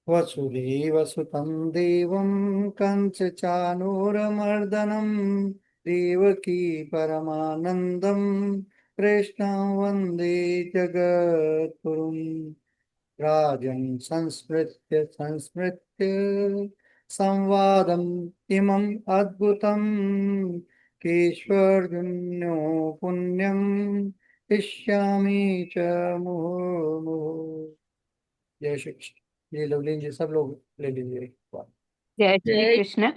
वसुदेवसुतं देवं कंसचानूरमर्दनं देवकी परमानन्दं कृष्णं वन्दे जगद्गुरुम्। राजन् संस्मृत्य संस्मृत्य संवादम् इमम् अद्भुतम् केश्वर्जुन्यो पुण्यम् इष्यामि च मुहुर्मुहुः। जय श्री कृष्ण। ये लवलीन जी सब लोग ले लीजिए एक बार। जय श्री जय कृष्ण।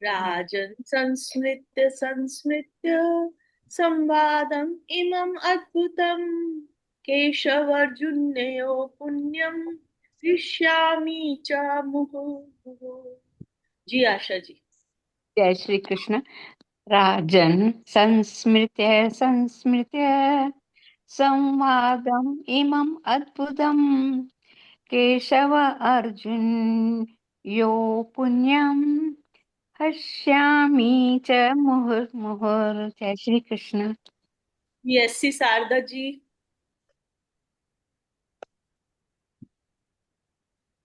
राजन् संस्मृत्य संस्मृत्य संवादम् इमम् अद्भुतम् केशवर्जुनयो पुण्यम् हृष्यामि च मुहुर्मुहुः। जी आशा जी। जय श्री कृष्ण। राजन् संस्मृत्य संस्मृत्य संवादम् इमम् अद्भुतम् केशव अर्जुन यो पुण्यम् हर्ष्यामि च मुहुर्मुहुः। जय श्री कृष्ण। एससी शारदा जी।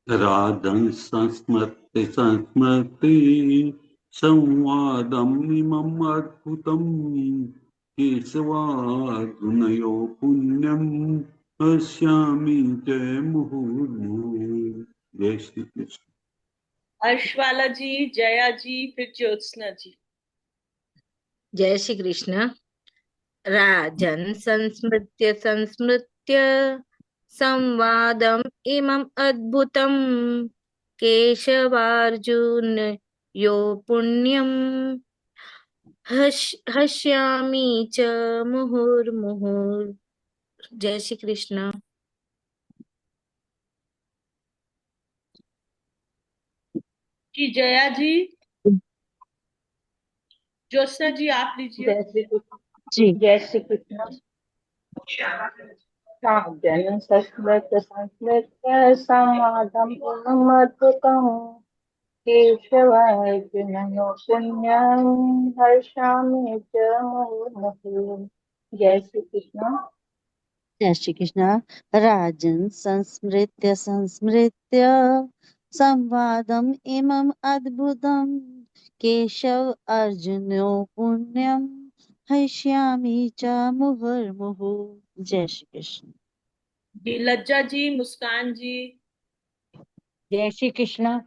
राधन् संस्मृति संस्मृति संवादमिमम् अद्भुतम् केशवार्जुनयो पुण्यम् पश्यामि च मुहुर्मुहुः। जय श्री कृष्ण। हर्षवाला जी, जया जी, फिर ज्योत्सना जी। जय श्री कृष्ण। राजन् संस्मृत्य संस्मृत्य संवादम् इमम् अद्भुतम् केशवार्जुन यो पुण्यम् हश्यामि च मुहुर्मुहुः। जय श्री कृष्ण। जी जया जी। ज्योत्सना जी आप लीजिए। जय श्री कृष्ण जी। जय श्री कृष्ण। राजन् संस्मृत्य संस्मृत्य संवादम् इमम् अद्भुतम् केशवार्जुनयो पुण्यम् हर्षामि च मुहुर्मुहुः। जय श्री कृष्ण। जय श्री कृष्ण। राजन् संस्मृत्य संस्मृत्य संवादम् इमम् अद्भुतम् केशव अर्जुनो पुण्यम् हृष्यामि च मुहुर्मुहुः। जय श्री कृष्ण। जी लज्जा जी, मुस्कान जी। जय श्री कृष्ण।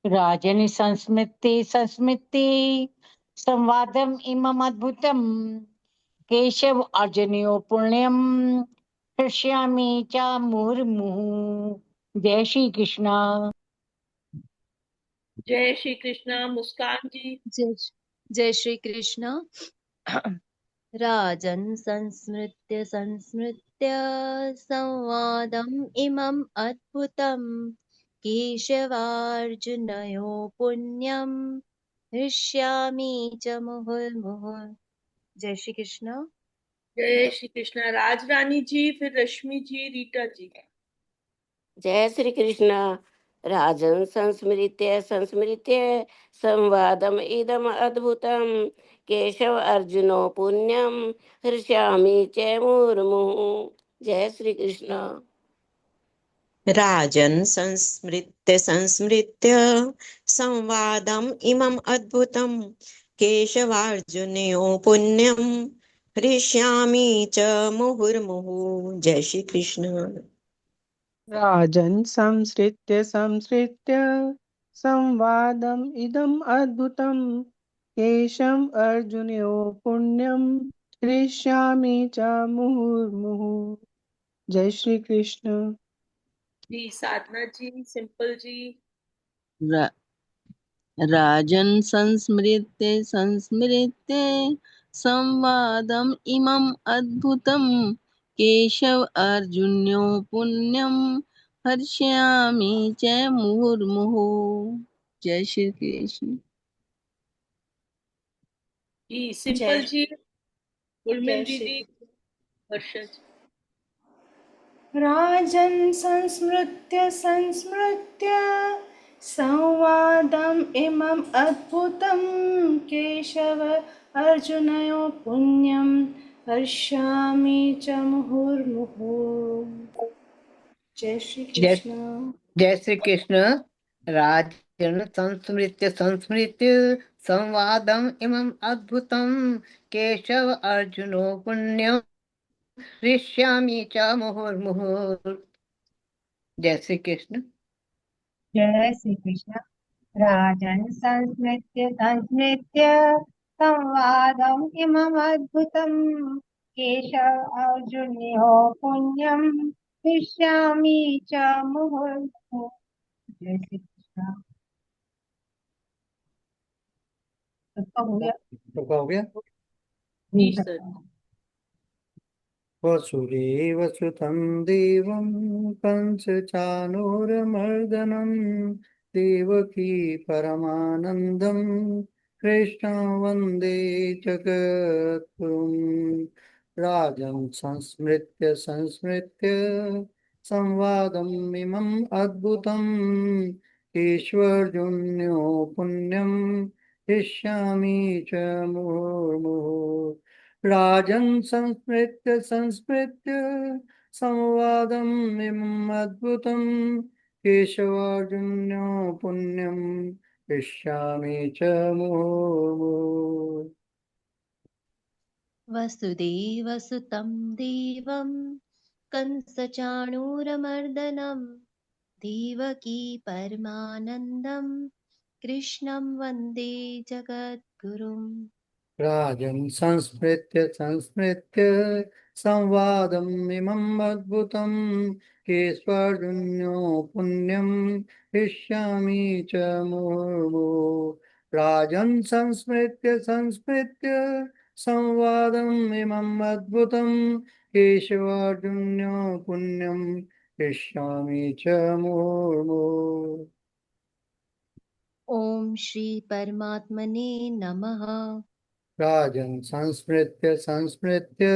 राजनि संस्मृति संस्मृति संवादम् इमम् अद्भुतम् केशव अर्जुनयो पुण्यम हृष्यामि च मुहुर्मुहुः। जय श्री कृष्ण। जय श्री कृष्ण, मुस्कान जी। जय श्री कृष्ण। राजन् संस्मृत्य संस्मृत्य संवादम् इमम् अद्भुतम् केशवार्जुनयो पुण्यम् हृष्यामि च मुहुर्मुहुः। जय श्री कृष्ण। जय श्री कृष्ण, राजरानी जी, फिर रश्मि जी, रीटा जी। जय श्री कृष्ण। राजन् संस्मृत्य संस्मृत्य संवादम् इदम् अद्भुतम् केशव अर्जुनो पुण्यम् हृष्यामि च मुहुर्मुहुः। जय श्री कृष्ण। राजन् संस्मृत्य संस्मृत्य संवादम् इमम् अद्भुतम् केशवार्जुनयो पुण्यम् हृष्यामि च मुहुर्मुहुः। जय श्री कृष्ण। राजन् संसृत्य संसृत्य संवादम् इदम् अद्भुतम् केशव अर्जुनयो पुण्यम् हृष्यामि च मुहुर्मुहुः। जय श्री कृष्ण। जी साधना जी, सिंपल जी। रा, राजन् संस्मृत्य संस्मृत्य संवादम् इमम् अद्भुतम् केशव अर्जुन्यो पुण्यम् हर्ष्यामि च मुहुर्मुहुः। जय श्री कृष्ण। जी जय सिंपल जी, उर्मिल जय श्री दीदी, कृष्ण। वर्षा जी। राजन् संस्मृत्य संस्मृत्य संवादम् इमम् अद्भुतं केशव अर्जुनयो पुण्यं हर्ष्यामि च मुहुर्मुहुः। जय श्री जय कृष्ण। जय श्री कृष्ण। राजन् संस्मृत्य संस्मृत्य संवादम् इमम् अद्भुतं केशव अर्जुनो पुण्यं हृष्यामि च मुहुर्मुहुः। जय श्री कृष्ण। जय श्री कृष्ण। राजन् संस्मृत्य संस्मृत्य संवादम् इमम् अद्भुतम् केशव अर्जुनयोः पुण्यम् हृष्यामि च मुहुर्मुहुः। जय श्री कृष्ण। सबका हो गया? सबका हो गया। जी सर। वसुदेवसुतं देवं कंसचाणूरमर्दनं देवकी परमानन्दं कृष्णं वन्दे जगद्गुरुं। राजं संस्मृत्य संस्मृत्य संवादमिमम् अद्भुतं ईश्वर्जुन्यो पुण्यं हृष्यामि च मुहुर्मुहुः। राजन् संस्मृत्य संस्मृत्य संवादम् इमम् अद्भुतम् केशवार्जुन्यो पुण्यम् हृष्यामि च मुहुर्मुहुः। वसुदेवसुतं देवं कंसचाणूरमर्दनं देवकी परमानन्दं कृष्णं वन्दे जगद्गुरुम्। राजन् संस्मृत्य संस्मृत्य संवादम् इमम् अद्भुतम् केशवार्जुन्यो पुण्यम् हृष्यामि च मुहुर्मुहुः। राजन् संस्मृत्य संस्मृत्य संवादम् इमम् अद्भुतम् केशवार्जुन्यो पुण्यम् हृष्यामि च मुहुर्मुहुः। ॐ श्री परमात्मने नमः। राजन् संस्मृत्य संस्मृत्य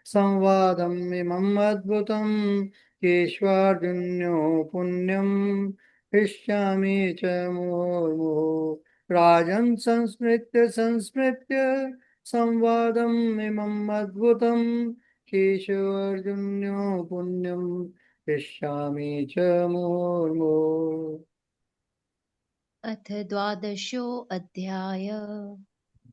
संवादम् इमम् अद्भुतम् केशवार्जुन्यो पुण्यम् हृष्यामि च मुहुर्मुहुः। राजन् संस्मृत्य संस्मृत्य संवादम् इमम् अद्भुतम् केशवार्जुन्यो पुण्यम् हृष्यामि च मुहुर्मुहुः। अथ द्वादशोऽध्याय।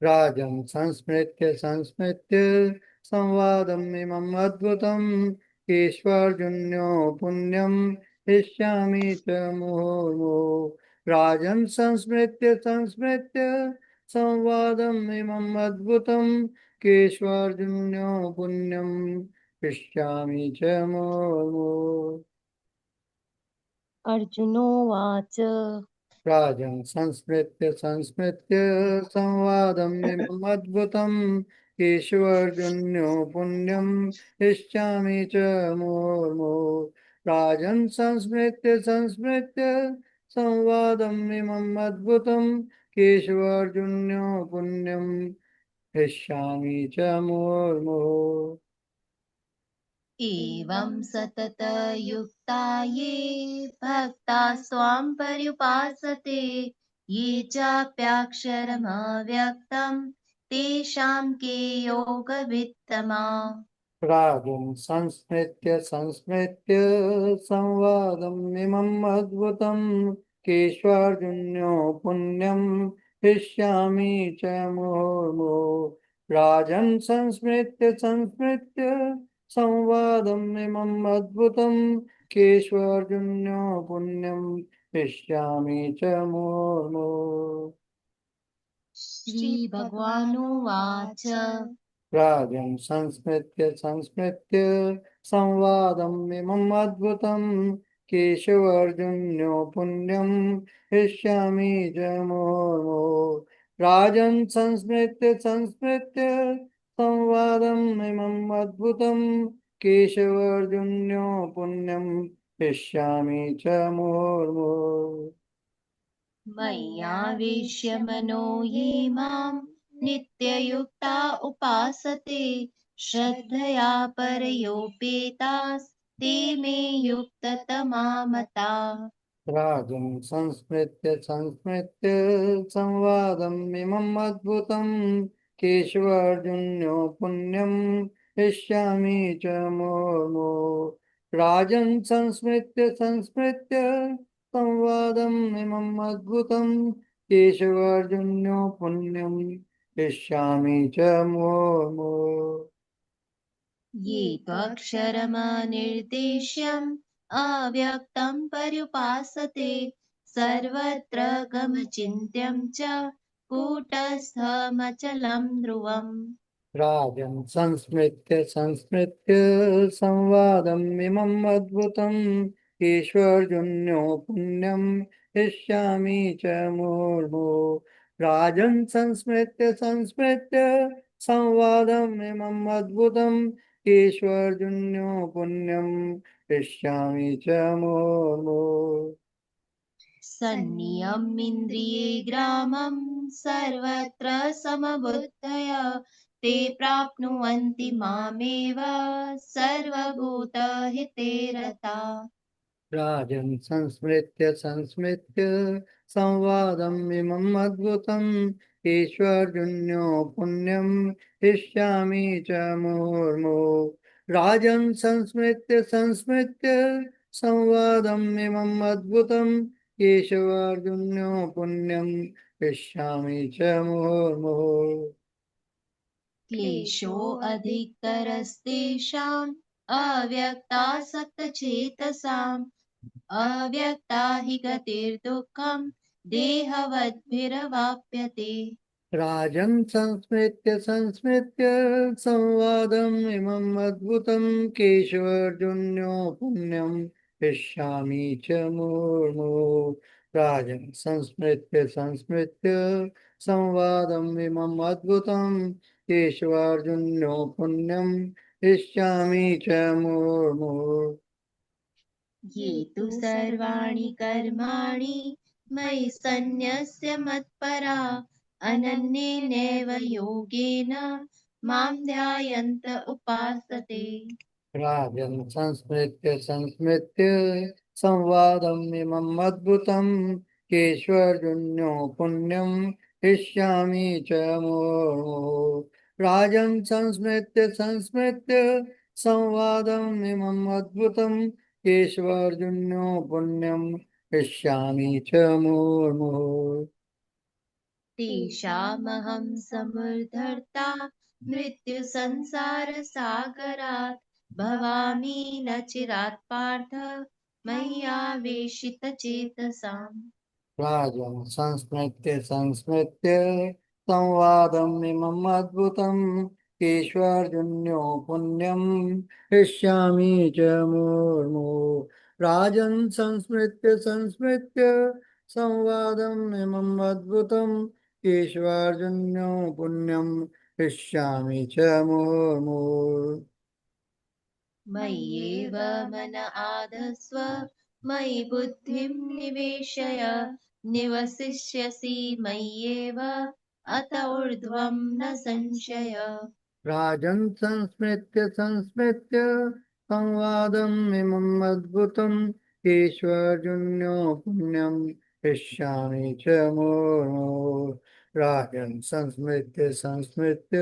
राजन् संस्मृत्य संस्मृत्य संवादमिमम् अद्भुतम् ईश्वर्जुन्यो पुण्यम् हृष्यामि च मुहुर्मुहुः। राजन् संस्मृत्य संस्मृत्य संवादमिमम् अद्भुतम् केशवार्जुन्यो पुण्यम् हृष्यामि च मुहुर्मुहुः। अर्जुनोवाच राजन् संस्मृत्य संस्मृत्य संवादमिमम् अद्भुतम् केशवार्जुन्यो पुण्यम् हृष्यामि च मुहुर्मुहुः। राजन् संस्मृत्य संस्मृत्य संवादमिमम् अद्भुतम् केशवार्जुन्यो पुण्यम् हृष्यामि च मुहुर्मुहुः। एवं सततयुक्ता ये भक्ता स्वां पर्युपासते ये चाप्याक्षरमव्यक्तं तेषां के योगवित्तमा। रागं संस्मृत्य संस्मृत्य संवादमिमम् अद्भुतम् केशवार्जुन्यो पुण्यम् हृष्यामि च मुहुर्मुहुः। राजन् संस्मृत्य संस्मृत्य संवादमिमम् अद्भुतम् केशवार्जुन्यो पुण्यम् हृष्यामि च मुहुर्मुहुः। श्रीभगवानुवाच राजन् संस्मृत्य संस्मृत्य संवादमिमम् अद्भुतम् केशवार्जुन्यो पुण्यम् हृष्यामि च मुहुर्मुहुः। राजन् संस्मृत्य संस्मृत्य संवादमिमम् अद्भुतम् केशवार्जुन्यो पुण्यम् हृष्यामि च मुहुर्मुहुः। मय्यावेश्य मनो ये मां नित्ययुक्ता उपासते श्रद्धया परयोपेतास्ते मे युक्ततमा मताः। राजन् संस्मृत्य संस्मृत्य संवादमिमम् अद्भुतम् केशवार्जुन्यो पुण्यम् हृष्यामि च मुहुर्मुहुः। राजन् संस्मृत्य संस्मृत्य संवादम् इमम् अद्भुतम् केशवार्जुन्यो पुण्यम् इष्यामि च मुहुर्मुहुः। ये त्वक्षरमनिर्देश्यम् अव्यक्तं पर्युपासते सर्वत्र गमचिन्त्यं च कूटस्थमचलं ध्रुवम् राजन् संस्मृत्य संस्मृत्य संवादम् इमम् अद्भुतम् ईश्वर्जुन्यो पुण्यम् इष्यामि च मुहुर्मुहुः। राजन् संस्मृत्य संस्मृत्य संवादम् इमम् अद्भुतम् ईश्वर्जुन्यो पुण्यम् इष्यामि च मुहुर्मुहुः। सन्नियमिन्द्रिये ग्रामं सर्वत्र समबुद्धय ते प्राप्नुवन्ति मामेव सर्वभूतहिते रता राजन् संस्मृत्य संस्मृत्य संवादम् इमम् अद्भुतम् ईश्वर्जुन्यो पुण्यम् इष्यामि च मुहुर्मुहुः। राजन् संस्मृत्य संस्मृत्य संवादम् इमम् अद्भुतम् ईश्वर्जुन्यो पुण्यम् इष्यामि च मुहुर्मुहुः। क्लेशोऽधिकतरस्तेषाम् अव्यक्तासक्तचेतसाम् अव्यक्ता हि गतिर्दुःखम् देहवद्भिरवाप्यते राजन् संस्मृत्य संस्मृत्य संवादम् इमम् अद्भुतम् केशवार्जुन्यो पुण्यम् इष्यामि च मुहुर्मुहुः। राजन् संस्मृत्य संस्मृत्य संवादम् इमम् अद्भुतम् केशवार्जुन्यो पुण्यम् इष्यामि च मुहुर्मुहुः। ये तु सर्वाणि कर्माणि मयि सन्न्यस्य मत्परा अनन्येनैव योगेन मां ध्यायन्त उपासते राजन् संस्मृत्य संस्मृत्य संवादम् इमम् अद्भुतम् केशवार्जुन्यो पुण्यम् इष्यामि च मुहुर्मुहुः। राजन् संस्मृत्य संस्मृत्य संवादम् इमम् अद्भुतम् केशवार्जुन्यो पुण्यम् इष्यामि च मुहुर्मुहुः। तेषामहं समुद्धर्ता मृत्युसंसारसागरात् भवामि न चिरात् पार्थ मय्यावेशितचेतसाम् राजन् संस्मृत्य संस्मृत्य संवादम् इमम् अद्भुतम् ईश्वर्जुन्यो पुण्यम् इष्यामि च मुहुर्मुहुः। राजन् संस्मृत्य संस्मृत्य संवादम् इमम् अद्भुतम् ईश्वर्जुन्यो पुण्यम् इष्यामि च मुहुर्मुहुः। मय्येव मन आधस्व मयि बुद्धिं निवेशय निवसिष्यसि मय्येव अत ऊर्ध्वं न संशय राजन् संस्मृत्य संस्मृत्य संवादम् इमम् अद्भुतम् ईश्वर्जुन्यो पुण्यम् इष्यामि च मुहुर्मुहुः। राजन् संस्मृत्य संस्मृत्य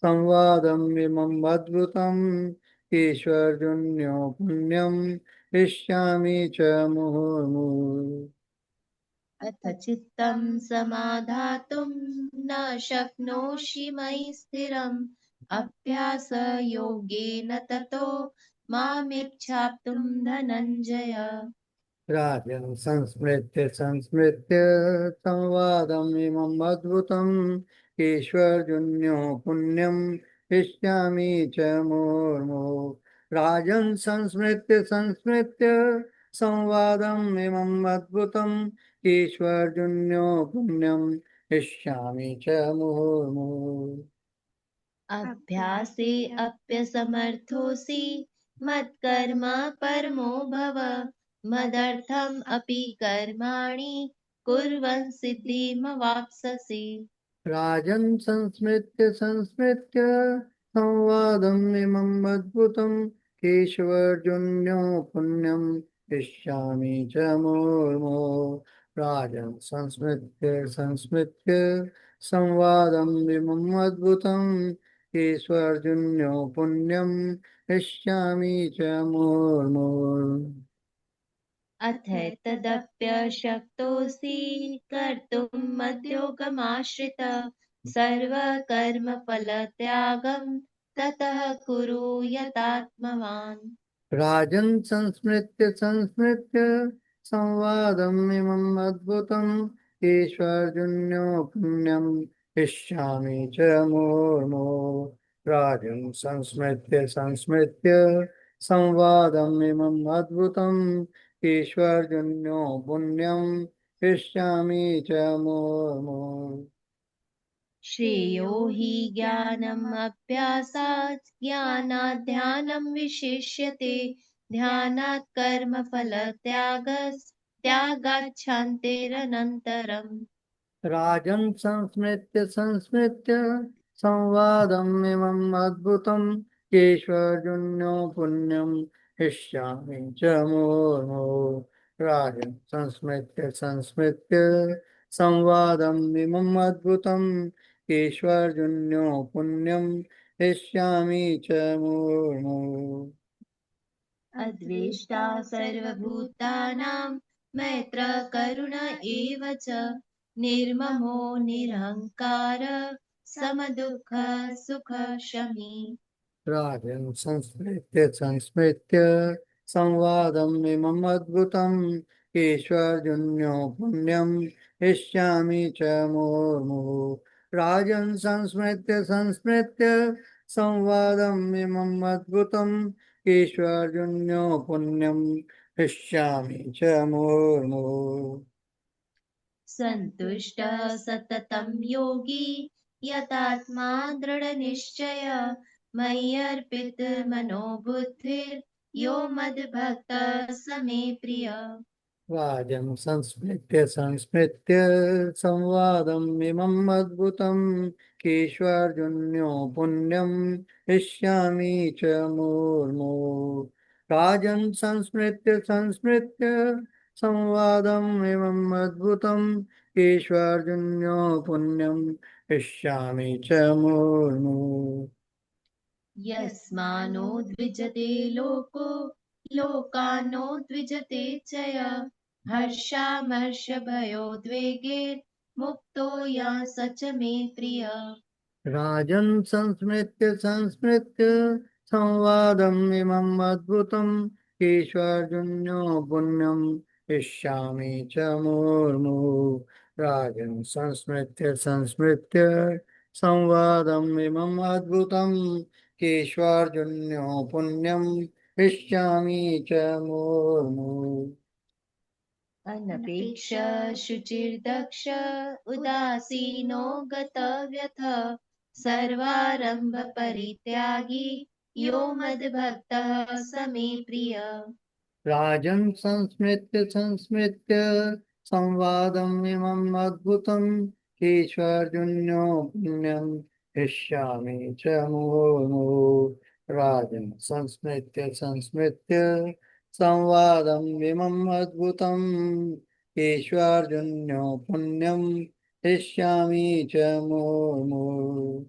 संवादम् इमम् अद्भुतम् ईश्वर्जुन्यो पुण्यम् इष्यामि च मुहुर्मुहुः। अथ चित्तं समाधातुं न शक्नोषि मयि स्थिरम् अभ्यासयोगेन ततो मामिच्छाप्तुं धनञ्जय राजन् संस्मृत्य संस्मृत्य संवादम् इमम् अद्भुतम् ईश्वर्जुन्यो पुण्यम् इष्यामि च मुहुर्मुहुः। राजन् संस्मृत्य संस्मृत्य संवादम् इमम् अद्भुतम् ईश्वर्जुन्यो पुण्यम् इष्यामि च मुहुर्मुहुः। अभ्यासे अप्यसमर्थोऽसि मत्कर्म परमो भव मदर्थम् अपि कर्माणि कुर्वन् सिद्धिमवाप्स्यसि राजन् संस्मृत्य संस्मृत्य संवादम् इमम् अद्भुतम् केशवार्जुन्यो पुण्यम् इष्यामि च मुहुर्मुहुः। राजन् संस्मृत्य संस्मृत्य संवादम् इमम् अद्भुतम् ईश्वर्जुन्यो पुण्यम इष्यामि च मुहुर्मुहुः अथैतदप्यशक्तोऽसि कर्तुम् मद्योगमाश्रित सर्वकर्मफलत्यागं ततः कुरु यतात्मवान्। राजन् संस्मृत्य संवादमिमम् अद्भुतम् ईश्वर्जुन्यो पुण्यम् इष्यामि च मुहुर्मुहुः राजन् संस्मृत्य संवादमिमम् अद्भुतम् ईश्वर्जुन्यो पुण्यम् इष्यामि च मुहुर्मुहुः श्रेयो हि ज्ञानमभ्यासात् ज्ञानात् ध्यानं विशिष्यते ध्यानात् कर्मफलत्यागात् शान्तिरनन्तरम्। राजन् संस्मृत्य संवादमिमम् अद्भुतम् ईश्वर्जुन्यो पुण्यम् इष्यामि च मुहुर्मुहुः राजन् संस्मृत्य संवादमिमम् अद्भुतम् ईश्वर्जुन्यो पुण्यम् इष्यामि च मुहुर्मुहुः अद्वेष्टा सर्वभूतानां मैत्रः करुण एव च निर्ममो निरहङ्कार समदुःखः सुखशमी। राजन् संस्मृत्य संवादमिमम् अद्भुतम् ईश्वर्जुन्यो पुण्यम् इष्यामि च मुहुर्मुहुः राजन् संस्मृत्य संवादमिमम् अद्भुतम् ईश्वर्जुन्यो पुण्यम् इष्यामि च मुहुर्मुहुः सन्तुष्टः सततं योगी यतात्मा दृढनिश्चय मय्यर्पितमनो बुद्धिर्यो मद्भक्तः स मे प्रियः। राजन् संस्मृत्य संवादमिमम् अद्भुतम् ईश्वर्जुन्यो पुण्यम् इष्यामि च मुहुर्मुहुः राजन् संस्मृत्य संवादमिमम् अद्भुतम् ईश्वर्जुन्यो पुण्यम् इष्यामि च मुहुर्मुहुः यस्मानो द्विजते लोको लोकानो द्विजते च यः हर्षामर्षभयोद्वेगे मुक्तो यः स च मे प्रियः। राजन् संस्मृत्य संवादमिमम् अद्भुतम् ईश्वर्जुन्यो पुण्यम् इष्यामि च मुहुर्मुहुः राजन् संस्मृत्य संवादमिमम् अद्भुतम् ईश्वर्जुन्यो पुण्यम् इष्यामि च मुहुर्मुहुः अनपेक्ष शुचिर्दक्ष उदासीनो गतव्यथ सर्वारंभ परित्यागी यो मद्भक्तः स मे प्रियः। राजन् संस्मृत्य संवादमिमम् अद्भुतम् ईश्वर्जुन्यो पुण्यम् इष्यामि च मुहुर्मुहुः राजन् संस्मृत्य संवादमिमम् अद्भुतम् ईश्वर्जुन्यो पुण्यम् इष्यामि च मुहुर्मुहुः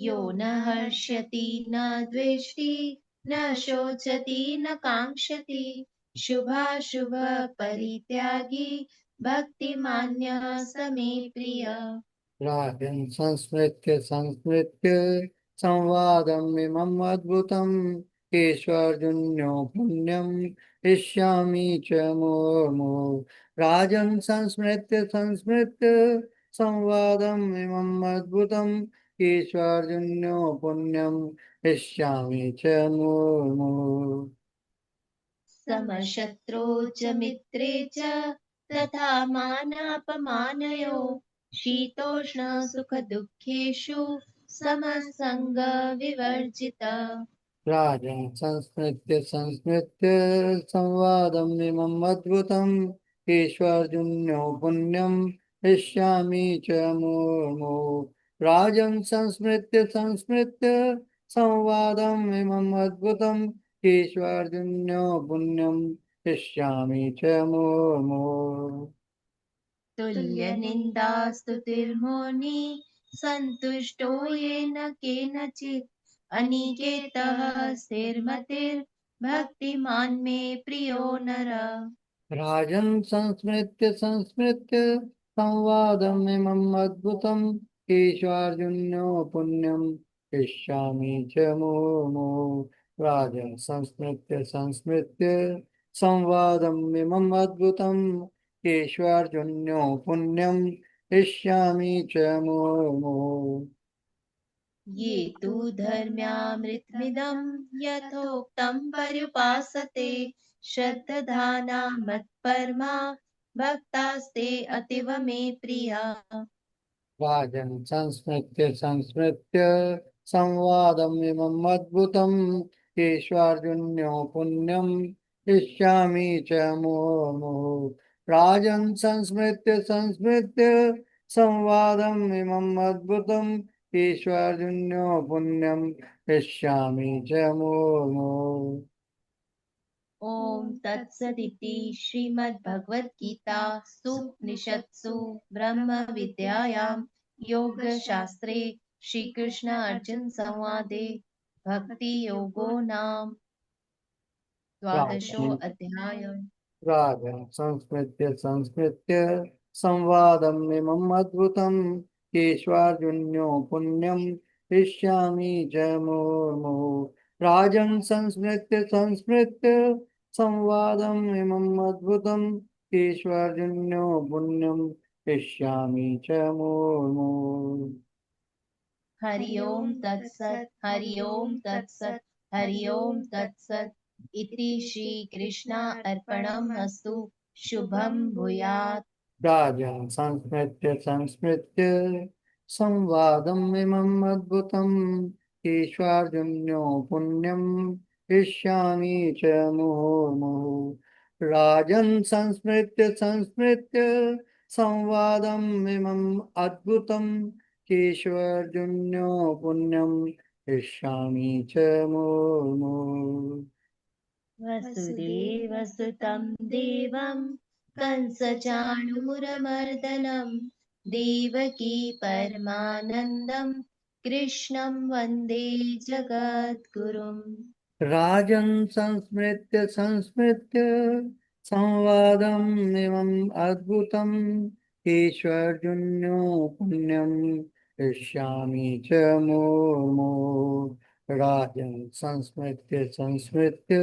यो न हर्ष्यति न द्वेष्टि न शोचति न काङ्क्षति शुभाशुभ परित्यागी भक्तिमान्यः स मे प्रियः। राजन् संस्मृत्य संवादमिमम् अद्भुतम् ईश्वर्जुन्यो पुण्यम् इष्यामि च मुहुर्मुहुः राजन् संस्मृत्य संवादमिमम् अद्भुतम् ईश्वर्जुन्यो पुण्यम् इष्यामि च मुहुर्मुहुः समशत्रौ च मित्रे च तथा मानापमानयोः शीतोष्ण सुखदुःखेषु समसङ्गविवर्जितः। राजन् संस्मृत्य संवादमिमम् अद्भुतम् ईश्वर्जुन्यो पुण्यम् इष्यामि च मुहुर्मुहुः राजन् संस्मृत्य संवादमिमम् अद्भुतम् ईश्वर्जुन्यो पुण्यम् इष्यामि च मुहुर्मुहुः तुल्यनिन्दास्तुतिर्मौनी सन्तुष्टो येन केनचित् अनिकेतः स्थिरमतिर्भक्तिमान् मे प्रियो नरः। राजन् संस्मृत्य संस्मृत्य संवादमिमम् अद्भुतम् ईश्वार्जुन्यो पुण्यम् इष्यामि च मुहुर्मुहुः। राजन् संस्मृत्य संस्मृत्य संवादमिमम् अद्भुतम् ईश्वार्जुन्यो पुण्यम् इष्यामि च मुहुर्मुहुः। ये तु धर्म्यामृतमिदं यथोक्तं पर्युपासते श्रद्धाना मत्परमा भक्तास्ते अतीव मे प्रिया। राजन् संस्मृत्य संस्मृत्य संवादमिमम् अद्भुतम् ईश्वार्जुन्यो पुण्यम् इष्यामि च मुहुर्मुहुः। राजन् संस्मृत्य संस्मृत्य संवादमिमम् अद्भुतम् ईश्वार्जुन्यो पुण्यम् इष्यामि च मुहुर्मुहुः। ॐ तत्सदिति श्रीमद्भगवद्गीतासु उपनिषत्सु ब्रह्मविद्यायां योगशास्त्रे श्रीकृष्ण अर्जुन संवादे भक्तियोगो नाम द्वादशोऽध्यायः। राजन् संस्मृत्य संस्मृत्य संवादमिमम् अद्भुतम् ईश्वार्जुन्यो पुण्यम् इष्यामि च मुहुर्मुहुः। राजन् संस्मृत्य संस्मृत्य संवादमिमम् अद्भुतम् ईश्वार्जुन्यो पुण्यम् इष्यामि च मुहुर्मुहुः। हरि ओम तत्सत् हरि ओम तत्सत् हरि ओम तत्सत् इति श्री कृष्णा अर्पणमस्तु। शुभं भूयात्। राजन् संस्मृत्य संस्मृत्य संवादमिमम् अद्भुतम् ईश्वार्जुन्यो पुण्यम् इष्यामि च मुहुर्मुहुः। राजन् संस्मृत्य संस्मृत्य संवादमिमम् अद्भुतम् ईश्वार्जुन्यो पुण्यम् इष्यामि च मुहुर्मुहुः। वसुदेवसुतं देवं कंसचाणूरमर्दनं देवकी परमानन्दं कृष्णं वन्दे जगद्गुरुम्। राजन् संस्मृत्य संस्मृत्य संवादमिमम् अद्भुतम् ईश्वर्जुन्यो पुण्यम् इष्यामि च मुहुर्मुहुः। राजन् संस्मृत्य संस्मृत्य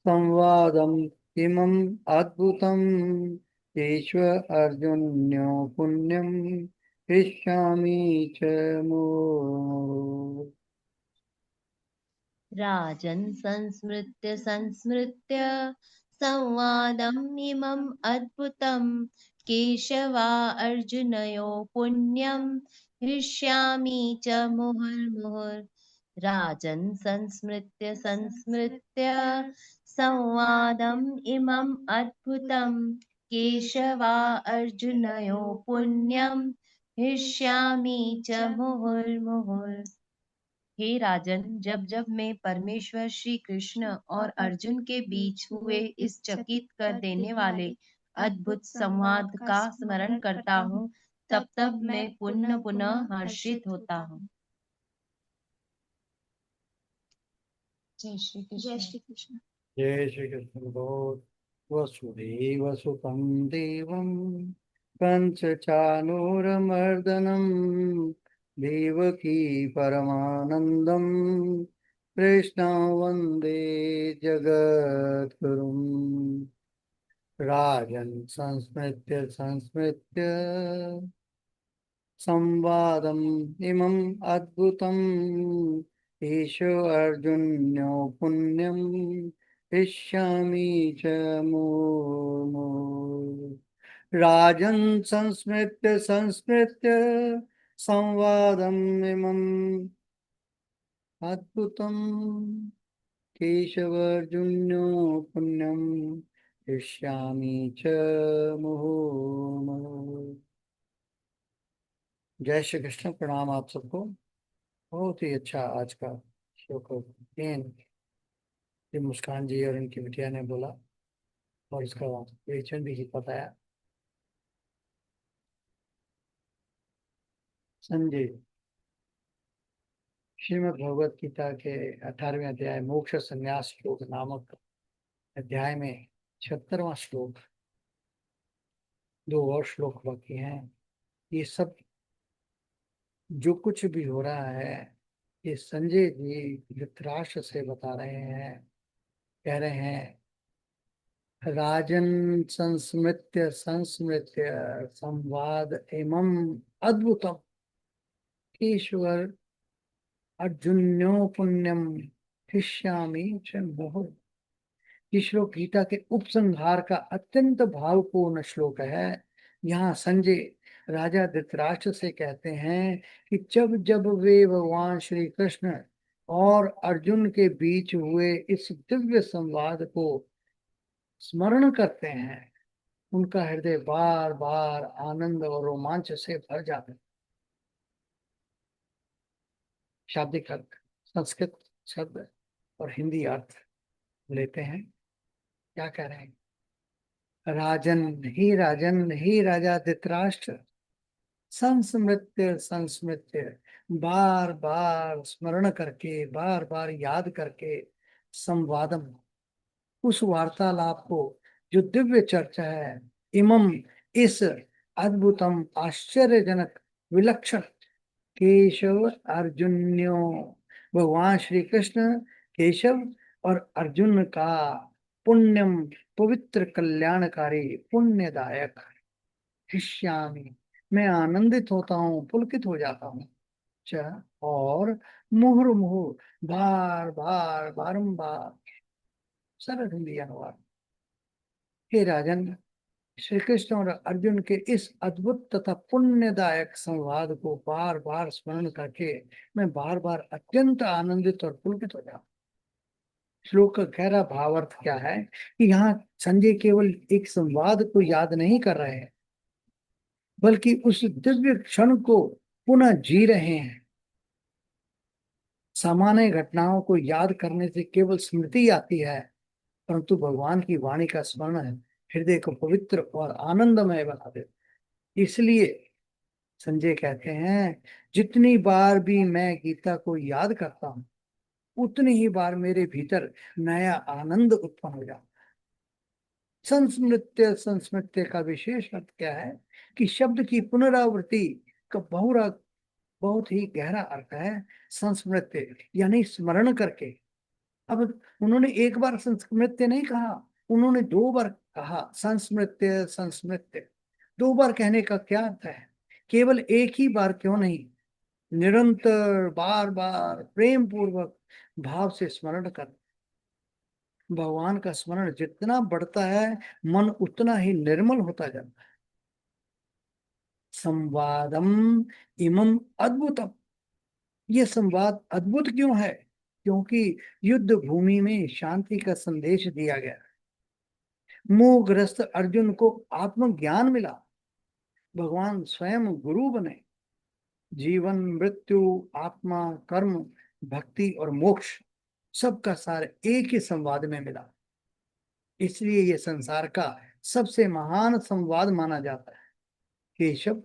संवादम् इमम् अद्भुतम् ईश्वर्जुन्यो पुण्यम् इष्यामि च मुहुर्मुहुः। राजन् संस्मृत्य संस्मृत्य संवादम् इमम् अद्भुतं केशवा अर्जुनयो पुण्यं हृष्यामि च मुहुर्मुहुः। राजन् संस्मृत्य संस्मृत्य संवादम् इमम् अद्भुतं केशवा अर्जुनयो पुण्यं हृष्यामि च मुहुर्मुहुः। हे राजन, जब जब मैं परमेश्वर श्री कृष्ण और अर्जुन के बीच हुए इस चकित कर देने वाले अद्भुत संवाद का स्मरण करता हूँ, तब तब मैं पुनः पुनः हर्षित होता हूँ। जय श्री कृष्ण। जय श्री कृष्ण। जय श्री कृष्ण बोल। वसुदेव सुतं देवं कंसचानूरमर्दनं देवकी परमानन्दं कृष्णं वन्दे जगद्गुरुम्। राजन् संस्मृत्य संस्मृत्य संवादम् इमम् अद्भुतम् ईशो अर्जुन्यो पुण्यम् इष्यामि च मुहुर्मुहुः। राजन् संस्मृत्य संस्मृत्य संवादम् इमम् अद्भुतम् केशवर्जुन्यो पुण्यम् इष्यामि च मुहुर्मुहुः। जय श्री कृष्ण। प्रणाम आप सबको। बहुत ही अच्छा आज का श्लोक मुस्कान जी और इनकी बिटिया ने बोला और इसका रिएक्शन भी बताया। संजय श्रीमद् भगवत गीता के 18वें अध्याय मोक्ष संन्यास योग नामक अध्याय में 76वां श्लोक, 2 और श्लोक बाकी हैं। ये सब जो कुछ भी हो रहा है ये संजय जी धृतराष्ट्र से बता रहे हैं, कह रहे हैं राजन संस्मृत्य संस्मृत्य संवाद एवं अद्भुतम ईश्वर अर्जुन्यो पुण्यम शिष्यामि च मुहुः। ये श्लोक गीता के उपसंहार का अत्यंत भावपूर्ण श्लोक है। यहाँ संजय राजा धृतराष्ट्र से कहते हैं कि जब जब वे भगवान श्री कृष्ण और अर्जुन के बीच हुए इस दिव्य संवाद को स्मरण करते हैं, उनका हृदय बार बार आनंद और रोमांच से भर जाता है। शाब्दिक अर्थ, संस्कृत शब्द और हिंदी अर्थ लेते हैं। क्या कह रहे हैं? राजन ही राजा धृतराष्ट्र संस्मृत्य संस्मृत्य, बार बार स्मरण करके, बार बार याद करके, संवादम, उस वार्तालाप को जो दिव्य चर्चा है, इमम, इस अद्भुतम आश्चर्यजनक विलक्षण केशव अर्जुन्यो, भगवान श्री कृष्ण केशव और अर्जुन का पुण्यम, पवित्र कल्याणकारी पुण्यदायक शिष्यामि, मैं आनंदित होता हूँ, पुलकित हो जाता हूँ। और मुहुर्मुहु, बार बार बारंबार, सरल हिंदी अनुवाद। हे राजन, श्री कृष्ण और अर्जुन के इस अद्भुत तथा पुण्यदायक संवाद को बार बार स्मरण करके मैं बार बार अत्यंत आनंदित और पुलकित हो जाता हूँ। श्लोक का गहरा भावार्थ क्या है कि यहाँ संजय केवल एक संवाद को याद नहीं कर रहे हैं, बल्कि उस दिव्य क्षण को पुनः जी रहे हैं। सामान्य घटनाओं को याद करने से केवल स्मृति आती है, परंतु भगवान की वाणी का स्मरण हृदय को पवित्र और आनंदमय बना देता। इसलिए संजय कहते हैं, जितनी बार भी मैं गीता को याद करता हूँ, उतनी ही बार मेरे भीतर नया आनंद उत्पन्न हो जाता है। संस्मृत्य संस्मृत्य का विशेष अर्थ क्या है कि शब्द की पुनरावृत्ति का बहुत ही गहरा अर्थ है। संस्मृत्य यानी स्मरण करके। अब उन्होंने एक बार संस्मृत्य नहीं कहा, उन्होंने 2 बार कहा संस्मृत्य संस्मृत्य। 2 बार कहने का क्या अर्थ है? केवल एक ही बार क्यों नहीं, निरंतर बार बार प्रेम पूर्वक भाव से स्मरण कर। भगवान का स्मरण जितना बढ़ता है, मन उतना ही निर्मल होता जाता है। संवादम इमम अद्भुतम, ये संवाद अद्भुत क्यों है? क्योंकि युद्ध भूमि में शांति का संदेश दिया गया। मोहग्रस्त अर्जुन को आत्मज्ञान मिला, भगवान स्वयं गुरु बने। जीवन, मृत्यु, आत्मा, कर्म, भक्ति और मोक्ष, सबका सार एक ही संवाद में मिला। इसलिए यह संसार का सबसे महान संवाद माना जाता है। केशव,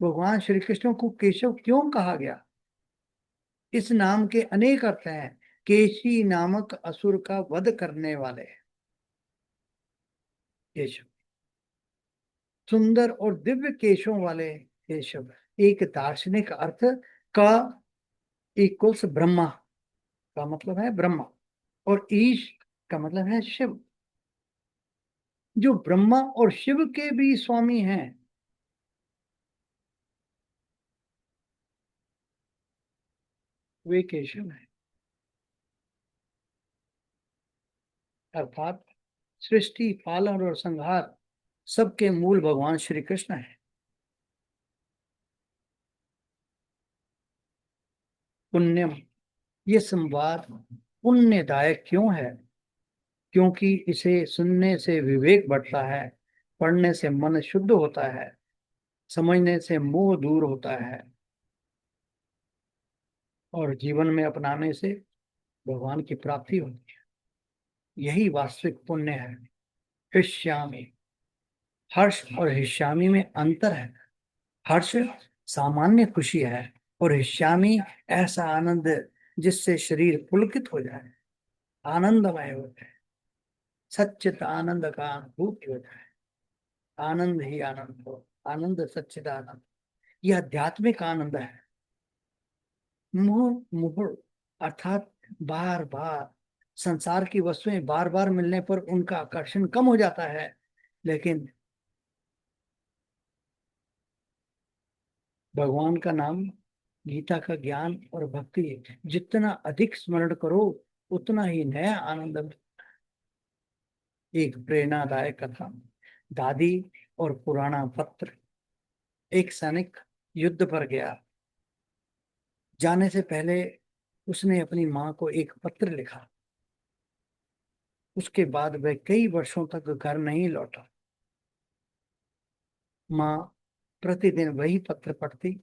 भगवान श्री कृष्ण को केशव क्यों कहा गया? इस नाम के अनेक अर्थ हैं। केशी नामक असुर का वध करने वाले केशव, सुंदर और दिव्य केशों वाले केशव। एक दार्शनिक अर्थ का इक्वल्स ब्रह्मा का मतलब है ब्रह्मा, और ईश का मतलब है शिव। जो ब्रह्मा और शिव के भी स्वामी हैं, वे केशव हैं। अर्थात सृष्टि, पालन और संहार सबके मूल भगवान श्री कृष्ण है। पुण्यम, ये संवाद पुण्यदायक क्यों है? क्योंकि इसे सुनने से विवेक बढ़ता है, पढ़ने से मन शुद्ध होता है, समझने से मोह दूर होता है, और जीवन में अपनाने से भगवान की प्राप्ति होती है। यही वास्तविक पुण्य है। हिष्यामि, हर्ष और हिष्यामि में अंतर है। हर्ष सामान्य खुशी है, और हृष्यामी ऐसा आनंद जिससे शरीर पुलकित हो जाए, आनंदमय हो जाए, सच्चित आनंद का अनुभूति हो जाए, आनंद ही आनंद हो, आनंद सच्चित आनंद, यह आध्यात्मिक आनंद है। मोह मोह अर्थात बार बार संसार की वस्तुएं बार बार मिलने पर उनका आकर्षण कम हो जाता है, लेकिन भगवान का नाम, गीता का ज्ञान और भक्ति जितना अधिक स्मरण करो उतना ही नया आनंद मिलता है। एक प्रेरणादायक कथा। दादी और पुराना पत्र। एक सैनिक युद्ध पर गया। जाने से पहले उसने अपनी माँ को एक पत्र लिखा। उसके बाद वह कई वर्षों तक घर नहीं लौटा। माँ प्रतिदिन वही पत्र पढ़ती।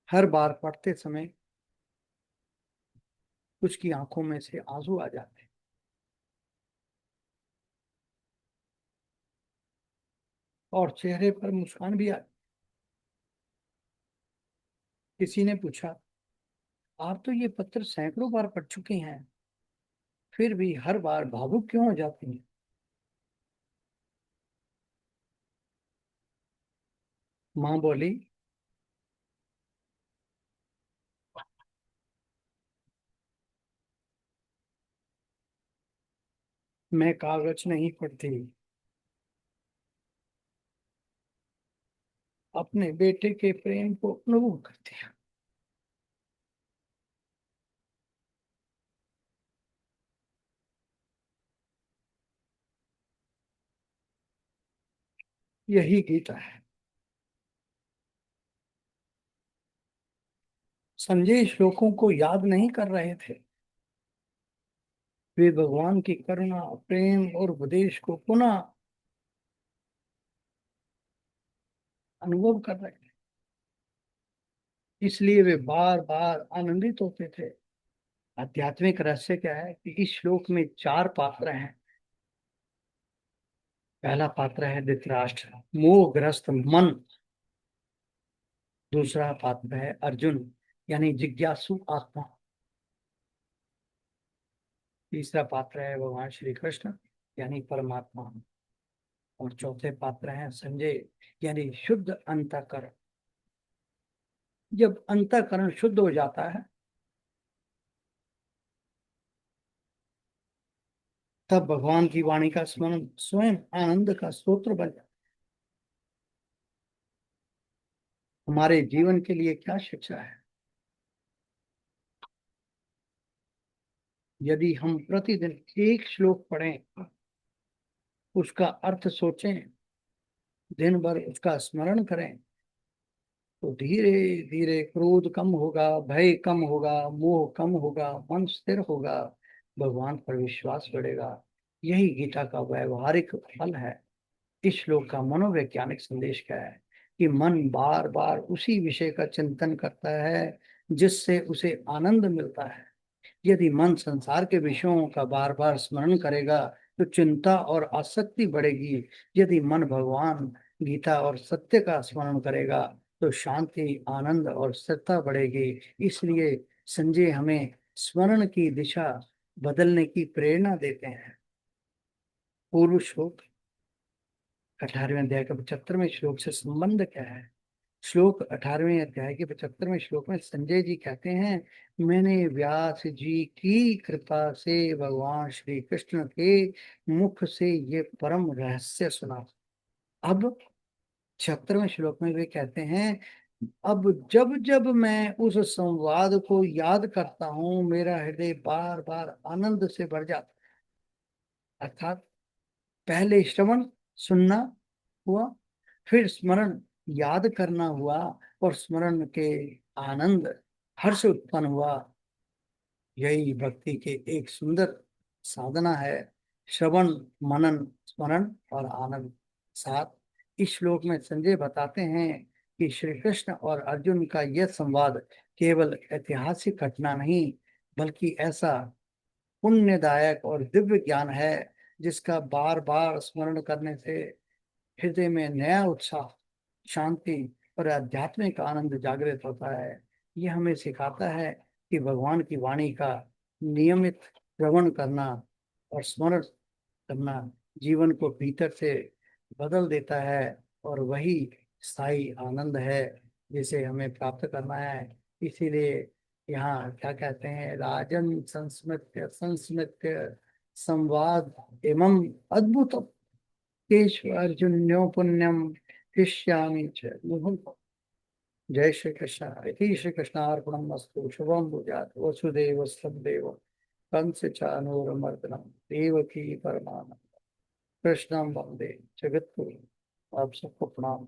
हर बार पढ़ते समय उसकी आंखों में से आंसू आ जाते और चेहरे पर मुस्कान भी आती। किसी ने पूछा, आप तो ये पत्र सैकड़ों बार पढ़ चुके हैं, फिर भी हर बार भावुक क्यों हो जाती हैं? माँ बोली, मैं कागज नहीं पढ़ती, अपने बेटे के प्रेम को अनुभव करती हूँ। यही गीता है। संजय श्लोकों को याद नहीं कर रहे थे, वे भगवान की करुणा, प्रेम और उपदेश को पुनः अनुभव कर रहे थे। इसलिए वे बार बार आनंदित होते थे। आध्यात्मिक रहस्य क्या है कि इस श्लोक में 4 पात्र हैं। पहला पात्र है धृतराष्ट्र, मोहग्रस्त मन। दूसरा पात्र है अर्जुन, यानी जिज्ञासु आत्मा। तीसरा पात्र है भगवान श्री कृष्ण, यानी परमात्मा। और चौथे पात्र हैं संजय, यानी शुद्ध अंतःकरण। जब अंतःकरण शुद्ध हो जाता है तब भगवान की वाणी का स्मरण स्वयं आनंद का स्रोत बन जाता है। हमारे जीवन के लिए क्या शिक्षा है? यदि हम प्रतिदिन एक श्लोक पढ़ें, उसका अर्थ सोचें, दिन भर उसका स्मरण करें, तो धीरे धीरे क्रोध कम होगा, भय कम होगा, मोह कम होगा, मन स्थिर होगा, भगवान पर विश्वास बढ़ेगा। यही गीता का व्यवहारिक फल है। इस श्लोक का मनोवैज्ञानिक संदेश क्या है कि मन बार बार उसी विषय का चिंतन करता है जिससे उसे आनंद मिलता है। यदि मन संसार के विषयों का बार बार स्मरण करेगा तो चिंता और आसक्ति बढ़ेगी। यदि मन भगवान, गीता और सत्य का स्मरण करेगा तो शांति, आनंद और स्थिरता बढ़ेगी। इसलिए संजय हमें स्मरण की दिशा बदलने की प्रेरणा देते हैं। पूर्व श्लोक 18वें अध्याय के 75वें श्लोक से संबंध क्या है? श्लोक 18वें अध्याय के 75वें श्लोक में संजय जी कहते हैं, मैंने व्यास जी की कृपा से भगवान श्री कृष्ण के मुख से ये परम रहस्य सुना। अब 76वें श्लोक में वे कहते हैं, अब जब जब मैं उस संवाद को याद करता हूँ मेरा हृदय बार बार आनंद से भर जाता है। अर्थात पहले श्रवण, सुनना हुआ, फिर स्मरण, याद करना हुआ, और स्मरण के आनंद, हर्ष उत्पन्न हुआ। यही भक्ति के एक सुंदर साधना है। श्रवण, मनन, स्मरण और आनंद। साथ इस श्लोक में संजय बताते हैं कि श्री कृष्ण और अर्जुन का यह संवाद केवल ऐतिहासिक घटना नहीं, बल्कि ऐसा पुण्यदायक और दिव्य ज्ञान है जिसका बार बार स्मरण करने से हृदय में नया उत्साह, शांति और आध्यात्मिक आनंद जागृत होता है। ये हमें सिखाता है कि भगवान की वाणी का नियमित श्रवण करना और स्मरण करना जीवन को भीतर से बदल देता है, और वही स्थायी आनंद है जिसे हमें प्राप्त करना है। इसीलिए यहाँ क्या कहते हैं, राजन संस्मृत्य संस्मृत्य संवाद एवं अद्भुत केशव अर्जुन्यो पुण्यम हृष्यामि च मुहुः। जय श्री कृष्ण। इति श्री कृष्णार्पणमस्तु। शुभम भूयात्। वसुदेव देव कंस चानूरमर्दनम देवकी परमानंद कृष्णं वंदे जगद्गुरु। आप सबको प्रणाम।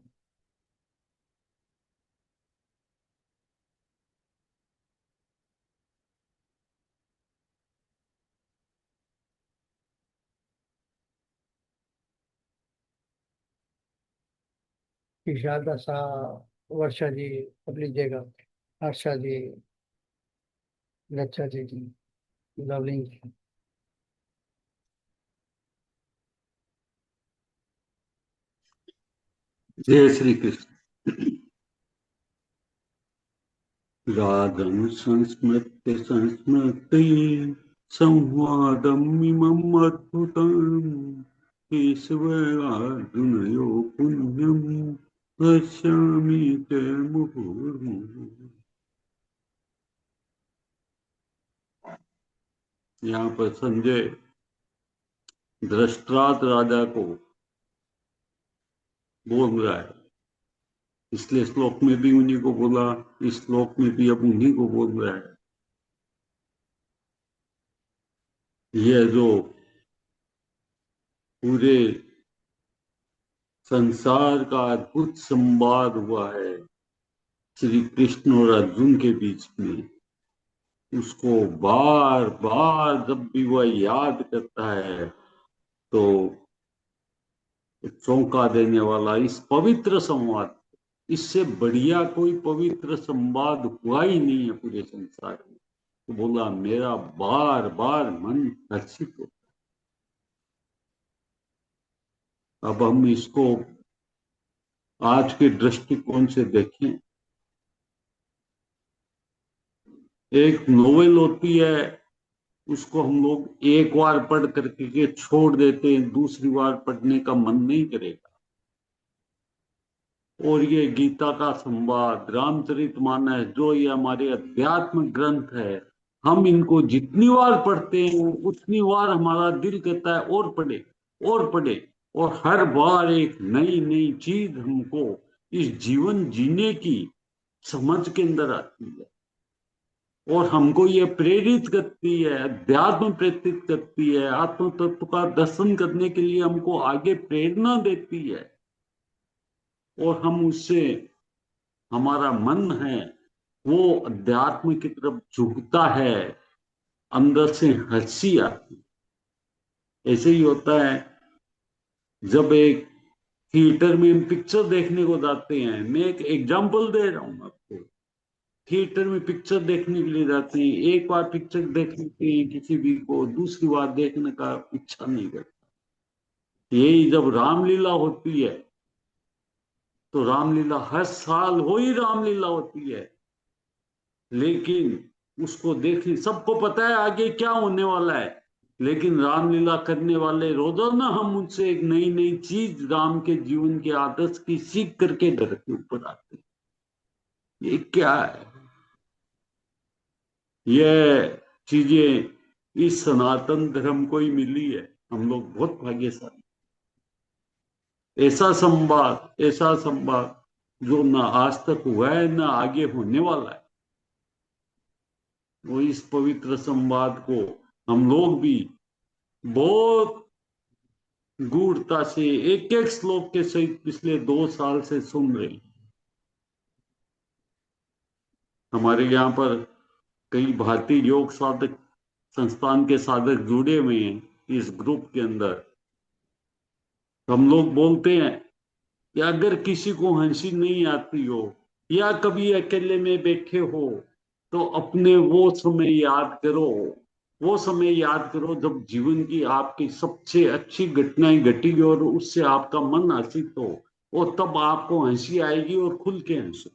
शारदा सा, वर्षा जी कर लीजिएगा, हर्षा जी, लच्छा जी, लवलिंग जी। जय श्री कृष्ण। रागं संस्मृत्य संस्मृति संवादमिमम् अद्भुतम् केशवार्जुनयो पुण्यम् पश्यामि च मुहुर्मुहुः। यहाँ पर संजय धृतराष्ट्र राजा को बोल रहा है। पिछले श्लोक में भी उन्हीं को बोला, इस श्लोक में भी अब उन्हीं को बोल रहा है। यह जो पूरे संसार का अद्भुत संवाद हुआ है श्री कृष्ण और अर्जुन के बीच में, उसको बार बार जब भी वह याद करता है तो चौंका देने वाला इस पवित्र संवाद, इससे बढ़िया कोई पवित्र संवाद हुआ ही नहीं है पूरे संसार में। तो बोला मेरा बार बार मन हर्षित होता। अब हम इसको आज के दृष्टिकोण से देखें। एक नोवेल होती है, उसको हम लोग एक बार पढ़ करके छोड़ देते हैं, दूसरी बार पढ़ने का मन नहीं करेगा। और ये गीता का संवाद, रामचरितमानस, जो ये हमारे अध्यात्म ग्रंथ है, हम इनको जितनी बार पढ़ते हैं उतनी बार हमारा दिल कहता है और पढ़े और पढ़े, और हर बार एक नई नई चीज हमको इस जीवन जीने की समझ के अंदर आती है, और हमको ये प्रेरित करती है, अध्यात्म प्रेरित करती है, आत्म तत्व का दर्शन करने के लिए हमको आगे प्रेरणा देती है, और हम उससे हमारा मन है वो अध्यात्म की तरफ झुकता है, अंदर से हंसी आती। ऐसे ही होता है जब एक थिएटर में हम पिक्चर देखने को जाते हैं। मैं एक एग्जांपल दे रहा हूं आपको। थिएटर में पिक्चर देखने के लिए जाते हैं, एक बार पिक्चर देख लेते हैं किसी भी को, दूसरी बार देखने का इच्छा नहीं करता। यही जब रामलीला होती है तो रामलीला हर साल वही रामलीला होती है, लेकिन उसको देखने सबको पता है आगे क्या होने वाला है, लेकिन रामलीला करने वाले रोजाना हम उनसे एक नई नई चीज राम के जीवन के आदर्श की सीख करके घर के ऊपर आते हैं। ये क्या है? यह चीजें इस सनातन धर्म को ही मिली है। हम लोग बहुत भाग्यशाली। ऐसा संवाद जो ना आज तक हुआ है ना आगे होने वाला है, वो इस पवित्र संवाद को हम लोग भी बहुत गूढ़ता से एक एक श्लोक के सहित पिछले 2 साल से सुन रहे हैं। हमारे यहाँ पर कई भारतीय योग साधक संस्थान के साधक जुड़े हुए हैं इस ग्रुप के अंदर। हम लोग बोलते हैं कि अगर किसी को हंसी नहीं आती हो या कभी अकेले में बैठे हो तो अपने वो समय याद करो वो समय याद करो जब जीवन की आपकी सबसे अच्छी घटनाएं घटी और उससे आपका मन हर्षित हो, और तब आपको हंसी आएगी और खुल के हंसो।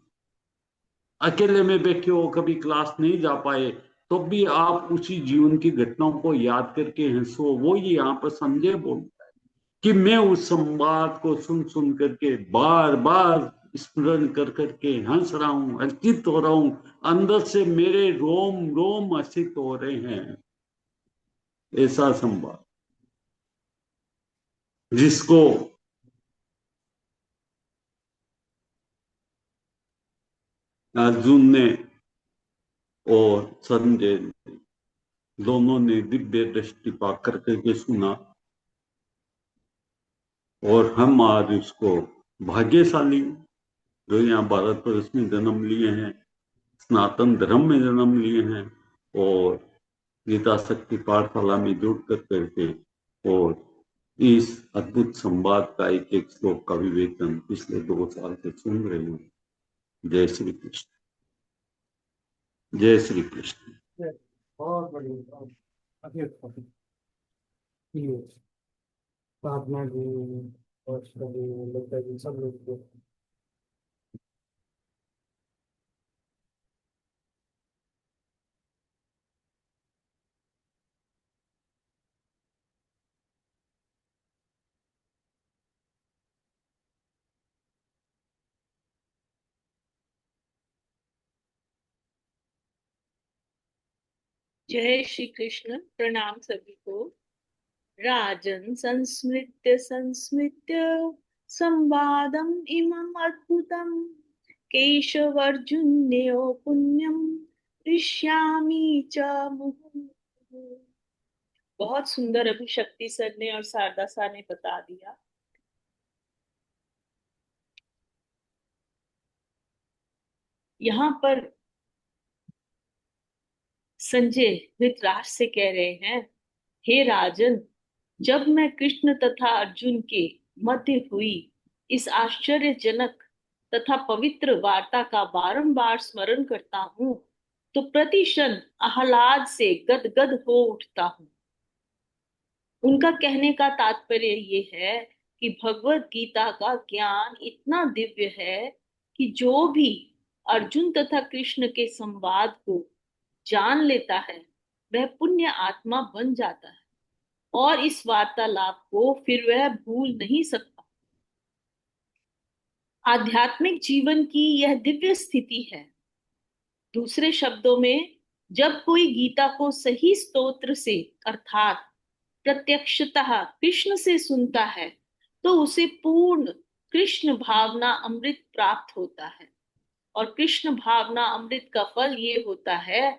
अकेले में बैठे हो, कभी क्लास नहीं जा पाए, तो भी आप उसी जीवन की घटनाओं को याद करके हंसो। वो ही यहाँ पर संजय बोलता है कि मैं उस संवाद को सुन सुन करके बार बार स्मरण कर करके हंस रहा हूं, हर्षित हो रहा हूं, अंदर से मेरे रोम रोम हर्षित हो रहे हैं। ऐसा संवाद जिसको अर्जुन ने और संजय दोनों ने दिव्य दृष्टि पा करके सुना, और हम आज उसको भाग्यशाली जो यहाँ भारतवर्ष में जन्म लिए हैं, सनातन धर्म में जन्म लिए हैं, और गीता शक्ति पाठशाला में जुड़ कर करके और इस अद्भुत संवाद का एक एक श्लोक का विवेचन पिछले 2 साल से सुन रहे हैं। जय श्री कृष्ण, जय श्री कृष्ण। बहुत बढ़िया। साधना जी और लता जी सब लोग जय श्री कृष्ण। प्रणाम सभी को। राजन संस्मृत्य संस्मृत्य संवादम इमम अद्भुतम केशवर्जुन्यो पुण्यम ऋष्यामि च मुहुर्मुहुः। बहुत सुंदर अभी शक्ति सर ने और शारदा सर ने बता दिया। यहाँ पर संजय धृतराष्ट्र से कह रहे हैं, हे राजन, जब मैं कृष्ण तथा अर्जुन के मध्य हुई इस आश्चर्यजनक तथा पवित्र वार्ता का बारंबार स्मरण करता हूँ तो प्रतिक्षण आह्लाद से गदगद हो उठता हूँ। उनका कहने का तात्पर्य ये है कि भगवत गीता का ज्ञान इतना दिव्य है कि जो भी अर्जुन तथा कृष्ण के संवाद को जान लेता है वह पुण्य आत्मा बन जाता है और इस वार्तालाप को फिर वह भूल नहीं सकता। आध्यात्मिक जीवन की यह दिव्य स्थिति है। दूसरे शब्दों में, जब कोई गीता को सही स्तोत्र से अर्थात प्रत्यक्षतः कृष्ण से सुनता है तो उसे पूर्ण कृष्ण भावना अमृत प्राप्त होता है, और कृष्ण भावना अमृत का फल ये होता है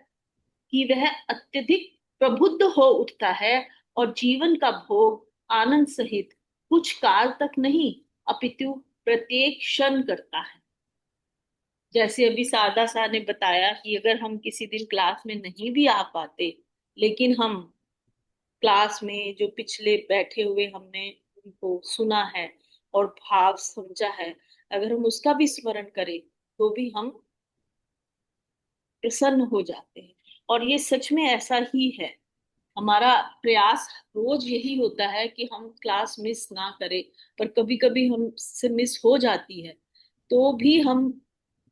कि वह अत्यधिक प्रबुद्ध हो उठता है और जीवन का भोग आनंद सहित कुछ काल तक नहीं अपितु प्रत्येक क्षण करता है। जैसे अभी शारदा साहब ने बताया कि अगर हम किसी दिन क्लास में नहीं भी आ पाते, लेकिन हम क्लास में जो पिछले बैठे हुए हमने उनको सुना है और भाव समझा है, अगर हम उसका भी स्मरण करें तो भी हम प्रसन्न हो जाते हैं। और ये सच में ऐसा ही है। हमारा प्रयास रोज यही होता है कि हम क्लास मिस ना करें, पर कभी कभी हमसे मिस हो जाती है तो भी हम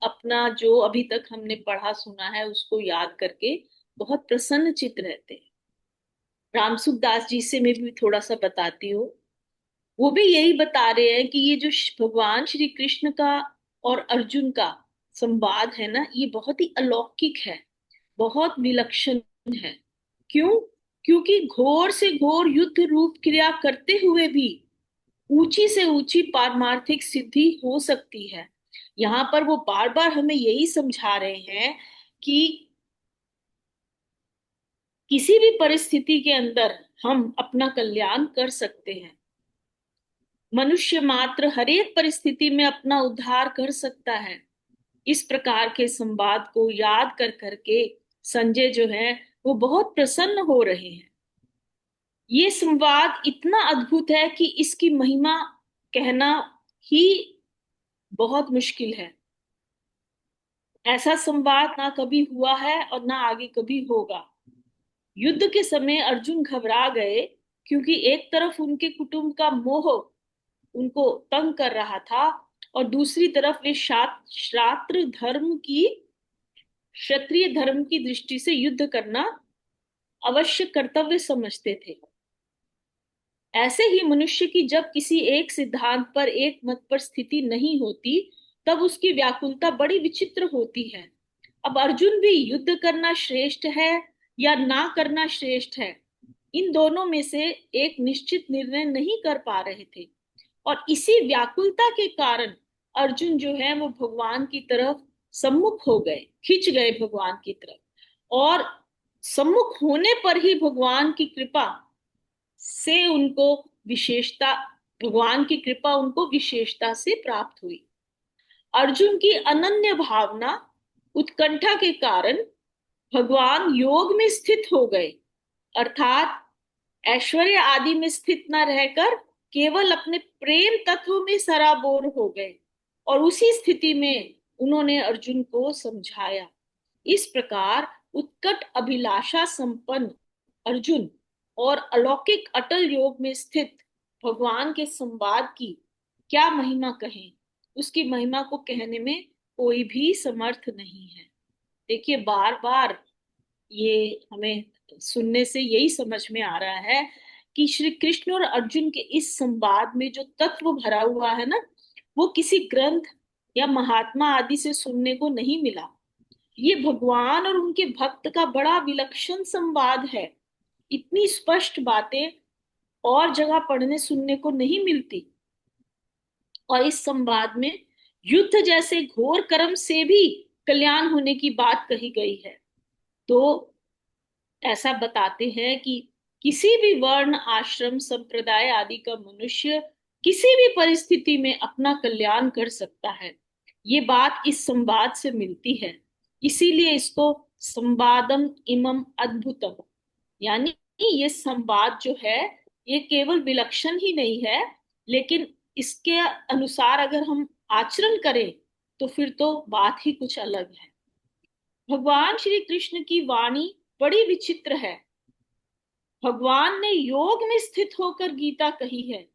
अपना जो अभी तक हमने पढ़ा सुना है उसको याद करके बहुत प्रसन्न चित्त रहते हैं। रामसुख दास जी से मैं भी थोड़ा सा बताती हूँ। वो भी यही बता रहे हैं कि ये जो भगवान श्री कृष्ण का और अर्जुन का संवाद है ना, ये बहुत ही अलौकिक है, बहुत विलक्षण है। क्यों? क्योंकि घोर से घोर युद्ध रूप क्रिया करते हुए भी ऊंची से ऊंची पारमार्थिक सिद्धि हो सकती है। यहाँ पर वो बार बार हमें यही समझा रहे हैं कि किसी भी परिस्थिति के अंदर हम अपना कल्याण कर सकते हैं। मनुष्य मात्र हर एक परिस्थिति में अपना उद्धार कर सकता है। इस प्रकार के संवाद को याद कर करके संजय जो है वो बहुत प्रसन्न हो रहे हैं। ये संवाद इतना अद्भुत है कि इसकी महिमा कहना ही बहुत मुश्किल है। ऐसा संवाद ना कभी हुआ है और ना आगे कभी होगा। युद्ध के समय अर्जुन घबरा गए, क्योंकि एक तरफ उनके कुटुंब का मोह उनको तंग कर रहा था और दूसरी तरफ वे क्षात्र धर्म की क्षत्रिय धर्म की दृष्टि से युद्ध करना अवश्य कर्तव्य समझते थे। ऐसे ही मनुष्य की जब किसी एक सिद्धांत पर, एक मत पर स्थिति नहीं होती, तब उसकी व्याकुलता बड़ी विचित्र होती है। अब अर्जुन भी युद्ध करना श्रेष्ठ है या ना करना श्रेष्ठ है, इन दोनों में से एक निश्चित निर्णय नहीं कर पा रहे थे। और इसी व्याकुलता के कारण अर्जुन जो है वो भगवान की तरफ सम्मुख हो गए, खिंच गए भगवान की तरफ। और सम्मुख होने पर ही भगवान की कृपा से उनको विशेषता, भगवान की कृपा उनको विशेषता से प्राप्त हुई। अर्जुन की अनन्य भावना, उत्कंठा के कारण भगवान योग में स्थित हो गए, अर्थात ऐश्वर्य आदि में स्थित न रहकर केवल अपने प्रेम तत्व में सराबोर हो गए। और उसी स्थिति में उन्होंने अर्जुन को समझाया। इस प्रकार उत्कट अभिलाषा संपन्न अर्जुन और अलौकिक अटल योग में स्थित भगवान के संवाद की क्या महिमा कहें, उसकी महिमा को कहने में कोई भी समर्थ नहीं है। देखिए, बार बार ये हमें सुनने से यही समझ में आ रहा है कि श्री कृष्ण और अर्जुन के इस संवाद में जो तत्व भरा हुआ है ना, वो किसी ग्रंथ या महात्मा आदि से सुनने को नहीं मिला। ये भगवान और उनके भक्त का बड़ा विलक्षण संवाद है। इतनी स्पष्ट बातें और जगह पढ़ने सुनने को नहीं मिलती। और इस संवाद में युद्ध जैसे घोर कर्म से भी कल्याण होने की बात कही गई है। तो ऐसा बताते हैं कि किसी भी वर्ण, आश्रम, संप्रदाय आदि का मनुष्य किसी भी परिस्थिति में अपना कल्याण कर सकता है। ये बात इस संवाद से मिलती है। इसीलिए इसको संवादम इमम अद्भुतम, यानी ये संवाद जो है ये केवल विलक्षण ही नहीं है, लेकिन इसके अनुसार अगर हम आचरण करें तो फिर तो बात ही कुछ अलग है। भगवान श्री कृष्ण की वाणी बड़ी विचित्र है। भगवान ने योग में स्थित होकर गीता कही है,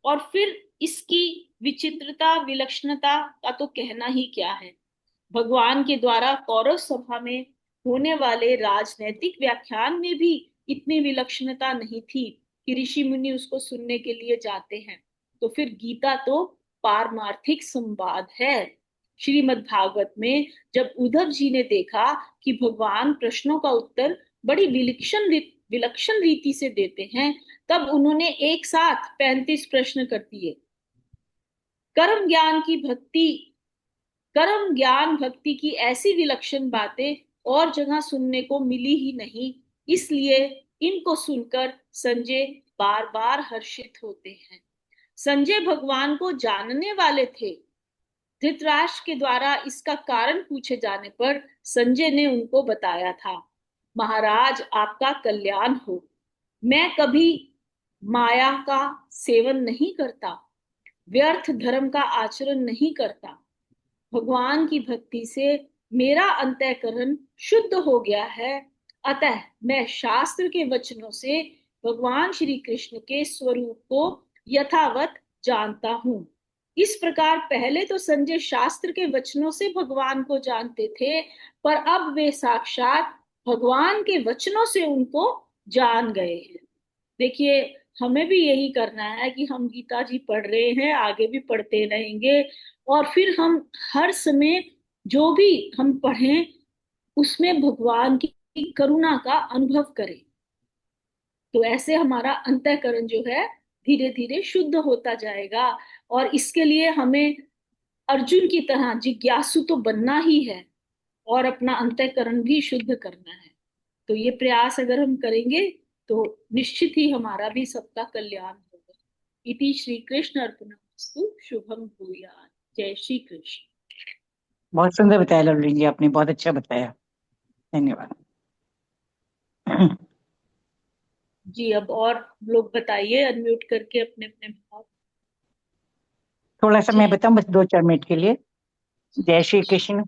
और फिर इसकी विचित्रता, विलक्षणता का तो कहना ही क्या है। भगवान के द्वारा कौरव सभा में होने वाले राजनैतिक व्याख्यान में भी इतनी विलक्षणता नहीं थी कि ऋषि मुनि उसको सुनने के लिए जाते हैं। तो फिर गीता तो पारमार्थिक संवाद है। श्रीमद् भागवत में जब उद्धव जी ने देखा कि भगवान प्रश्नों का उत्तर बड़ी विलक्षण रीति से देते हैं, तब उन्होंने एक साथ 35 प्रश्न कर दिए। कर्म ज्ञान भक्ति की ऐसी विलक्षण बातें और जगह सुनने को मिली ही नहीं। इसलिए इनको सुनकर संजय बार बार हर्षित होते हैं। संजय भगवान को जानने वाले थे। धृतराष्ट्र के द्वारा इसका कारण पूछे जाने पर संजय ने उनको बताया था, महाराज आपका कल्याण हो, मैं कभी माया का सेवन नहीं करता, व्यर्थ धर्म का आचरण नहीं करता। भगवान की भक्ति से मेरा अंतःकरण शुद्ध हो गया है। अतः मैं शास्त्र के वचनों से भगवान श्री कृष्ण के स्वरूप को यथावत जानता हूँ। इस प्रकार पहले तो संजय शास्त्र के वचनों से भगवान को जानते थे, पर अब वे साक्षात भगवान के वचनों से उनको जान गए हैं। देखिए, हमें भी यही करना है कि हम गीता जी पढ़ रहे हैं, आगे भी पढ़ते रहेंगे, और फिर हम हर समय जो भी हम पढ़ें उसमें भगवान की करुणा का अनुभव करें। तो ऐसे हमारा अंतःकरण जो है धीरे धीरे शुद्ध होता जाएगा। और इसके लिए हमें अर्जुन की तरह जिज्ञासु तो बनना ही है और अपना अंतःकरण भी शुद्ध करना है। तो ये प्रयास अगर हम करेंगे तो निश्चित ही हमारा भी सबका कल्याण होगा। इति श्री कृष्ण अर्पणमस्तु, शुभम भूयात्। जय श्री कृष्ण। बहुत सुंदर बताया लवली जी, आपने बहुत अच्छा बताया, धन्यवाद। जी, अब और लोग बताइए अनम्यूट करके अपने अपने भाव। थोड़ा सा मैं बताऊं, बस 2-4 मिनट के लिए। जय श्री कृष्ण।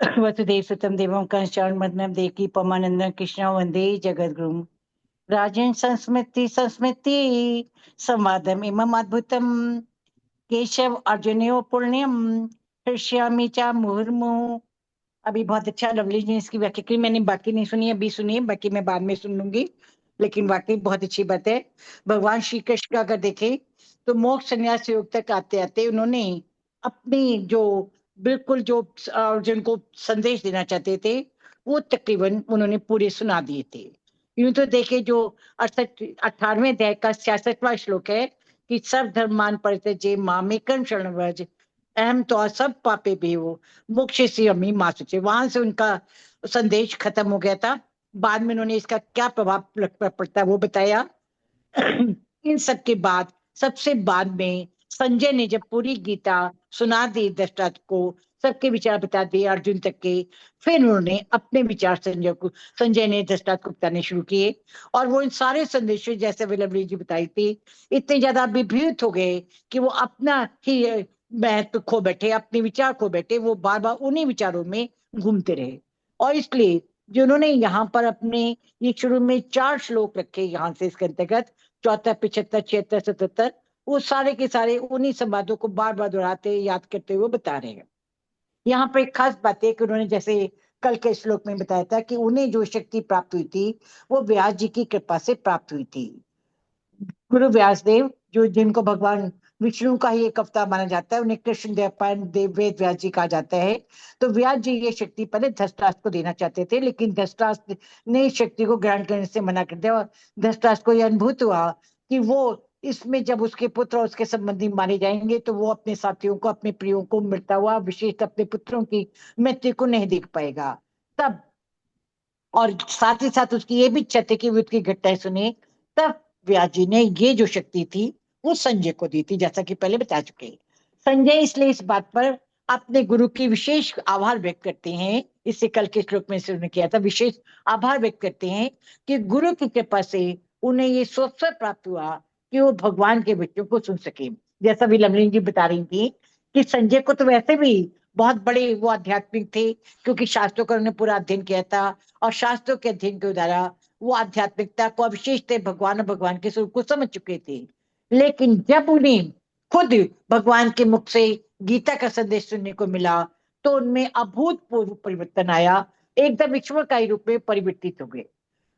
वसुदेव सुतम देवम कंस देवकी पमानंदन कृष्ण वंदे जगद्गुरुम राजन संस्मृति संवादम इमम अद्भुतम केशव अर्जुनयो पुण्यम हृष्यामि चा मुहुर्मुहु। अभी बहुत अच्छा लवली जी ने इसकी व्याख्या की, मैंने बाकी नहीं सुनी, अभी सुनी, बाकी मैं बाद में सुन लूंगी। लेकिन वाकई बहुत अच्छी बात है। भगवान श्री कृष्ण का अगर देखें तो मोक्ष संन्यास योग तक आते आते उन्होंने अपनी जो बिल्कुल जो अर्जुन को संदेश देना चाहते थे वो तकरीबन उन्होंने पूरे सुना दिए थे। यूं तो देखे जो 18वें अध्याय का 66वां श्लोक है कि सर्व धर्मान परित्यज्य मामेकं शरणं व्रज अहम तो सब पापे भी हो मोक्ष से अमी माँ सुचे। वहां से उनका संदेश खत्म हो गया था। बाद में उन्होंने इसका क्या प्रभाव पड़ता है वो बताया। इन सब के बाद सबसे बाद में संजय ने जब पूरी गीता सुना दी धृतराष्ट्र को, सबके विचार बता दिए अर्जुन तक के, फिर उन्होंने अपने विचार संजय ने धृतराष्ट्र को बताने शुरू किए। और वो इन सारे संदेशों जैसे विलवली जी बताई थी इतने ज्यादा विभ्रत हो गए कि वो अपना ही महत्व खो बैठे, अपने विचार खो बैठे, वो बार बार उन्हीं विचारों में घूमते रहे। और इसलिए जो उन्होंने यहाँ पर अपने ये शुरू में 4 श्लोक रखे यहाँ से इसके अंतर्गत 74, 75, 76, 77, वो सारे के सारे उन्हीं संवादों को बार बार दोहराते याद करते हुए बता रहे हैं। यहाँ पर एक खास बात है कि उन्होंने जैसे कल के श्लोक में बताया था कि उन्हें जो शक्ति प्राप्त हुई थी वो व्यास जी की कृपा से प्राप्त हुई थी। गुरु व्यासदेव जो जिनको भगवान विष्णु का ही एक अवतार माना जाता है, उन्हें कृष्ण देव वेद व्यास जी कहा जाता है। तो व्यास जी ये शक्ति पहले धृतराष्ट्र को देना चाहते थे, लेकिन धृतराष्ट्र ने इस शक्ति को ग्रहण करने से मना कर दिया। धृतराष्ट्र को यह अनुभूत हुआ कि वो इसमें जब उसके पुत्र और उसके संबंधी मारे जाएंगे तो वो अपने साथियों को, अपने प्रियों को मरता हुआ, विशेष अपने पुत्रों की मृत्यु को नहीं देख पाएगा। तब और साथ ही साथ उसकी ये भी इच्छा थी कि वो उसकी घटनाएं सुने। तब व्यास जी ने ये जो शक्ति थी वो संजय को दी थी, जैसा कि पहले बता चुके। संजय इसलिए इस बात पर अपने गुरु की विशेष आभार व्यक्त करते हैं, इससे कल के श्लोक में से उन्होंने किया था, विशेष आभार व्यक्त करते हैं कि गुरु की कृपा से उन्हें ये अवसर प्राप्त हुआ कि वो भगवान के बच्चों को सुन सके। जैसा भी लवलीन जी बता रही थी कि संजय को तो वैसे भी बहुत बड़े वो आध्यात्मिक थे, क्योंकि शास्त्रों का उन्होंने पूरा अध्ययन किया था और शास्त्रों के अध्ययन के द्वारा वो आध्यात्मिकता को, विशेषतः भगवान और भगवान के स्वरूप को समझ चुके थे। लेकिन जब उन्हें खुद भगवान के मुख से गीता का संदेश सुनने को मिला तो उनमें अभूतपूर्व परिवर्तन आया, एकदम ईश्वरकारी रूप में परिवर्तित हो गए।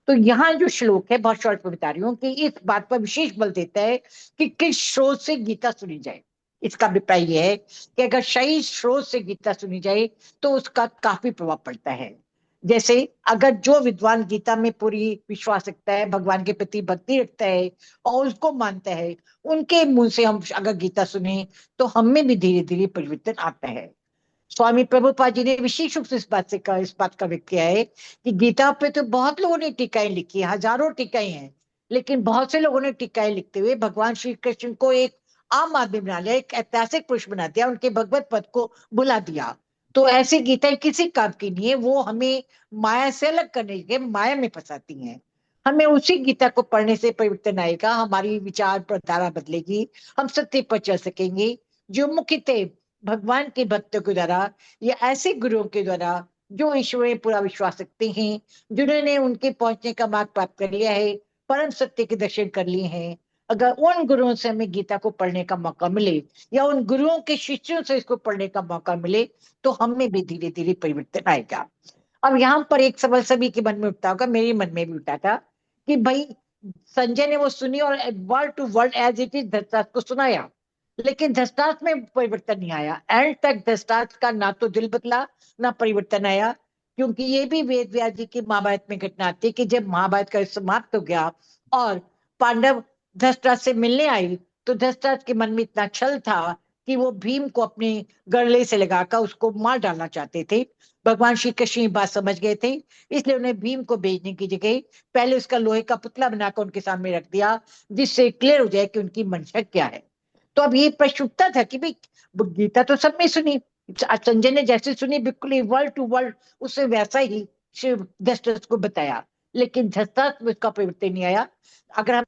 तो यहाँ जो श्लोक है बहुत शॉर्ट में बता रही हूँ कि इस बात पर विशेष बल देता है कि किस स्रोत से गीता सुनी जाए। इसका अभिप्राय यह है कि अगर सही स्रोत से गीता सुनी जाए तो उसका काफी प्रभाव पड़ता है। जैसे अगर जो विद्वान गीता में पूरी विश्वास रखता है, भगवान के प्रति भक्ति रखता है और उसको मानता है, उनके मुंह से हम अगर गीता सुने तो हमें भी धीरे धीरे परिवर्तन आता है। स्वामी प्रभुपाद जी ने विशेष रूप से इस बात का व्यक्त किया है कि गीता पे तो बहुत लोगों ने टीकाएं लिखी है, हजारों टीकाएं हैं, लेकिन बहुत से लोगों ने टीकाएं लिखते हुए भगवान श्री कृष्ण को एक आम आदमी बना लिया, एक ऐतिहासिक पुरुष बना दिया, उनके भगवत पद को भुला दिया। तो ऐसी गीताएं किसी काम की नहीं है, वो हमें माया से अलग करने के माया में फंसाती हैं। हमें उसी गीता को पढ़ने से परिवर्तन आएगा, हमारी विचार प्रधारा बदलेगी, हम सत्य पर चल सकेंगे। जो मुख्यतः भगवान के भक्तों के द्वारा या ऐसे गुरुओं के द्वारा जो ईश्वर में पूरा विश्वास रखते हैं, जिन्होंने उनके पहुंचने का मार्ग प्राप्त कर लिया है, परम सत्य के दर्शन कर लिए हैं, अगर उन गुरुओं से हमें गीता को पढ़ने का मौका मिले या उन गुरुओं के शिष्यों से इसको पढ़ने का मौका मिले तो हमें भी धीरे धीरे परिवर्तन आएगा। अब यहाँ पर एक सवाल सभी के मन में उठता होगा, मेरे मन में भी उठा था कि भाई संजय ने वो सुनी और word to word as it is Dhritarashtra को सुनाया, लेकिन धृतराष्ट्र में परिवर्तन नहीं आया। एंड तक धृतराष्ट्र का ना तो दिल बदला ना परिवर्तन आया, क्योंकि ये भी वेद व्यास जी की महाभारत में घटना आती है कि जब महाभारत का समाप्त हो गया और पांडव धृतराष्ट्र से मिलने आई तो धृतराष्ट्र के मन में इतना छल था कि वो भीम को अपने गले से लगाकर उसको मार डालना चाहते थे। भगवान श्री कृष्ण ये बात समझ गए थे, इसलिए उन्हें भीम को भेजने की जगह पहले उसका लोहे का पुतला बनाकर उनके सामने रख दिया, जिससे क्लियर हो जाए कि उनकी मंशा क्या है। तो अब ये प्रश्न उठता था कि भाई गीता तो सब में सुनी, संजय ने जैसे सुनी बिल्कुल वर्ड टू वर्ड उससे वैसा ही शिव धृतराष्ट्र को बताया, लेकिन धृतराष्ट्र में उसका परिवर्तन नहीं आया। अगर हम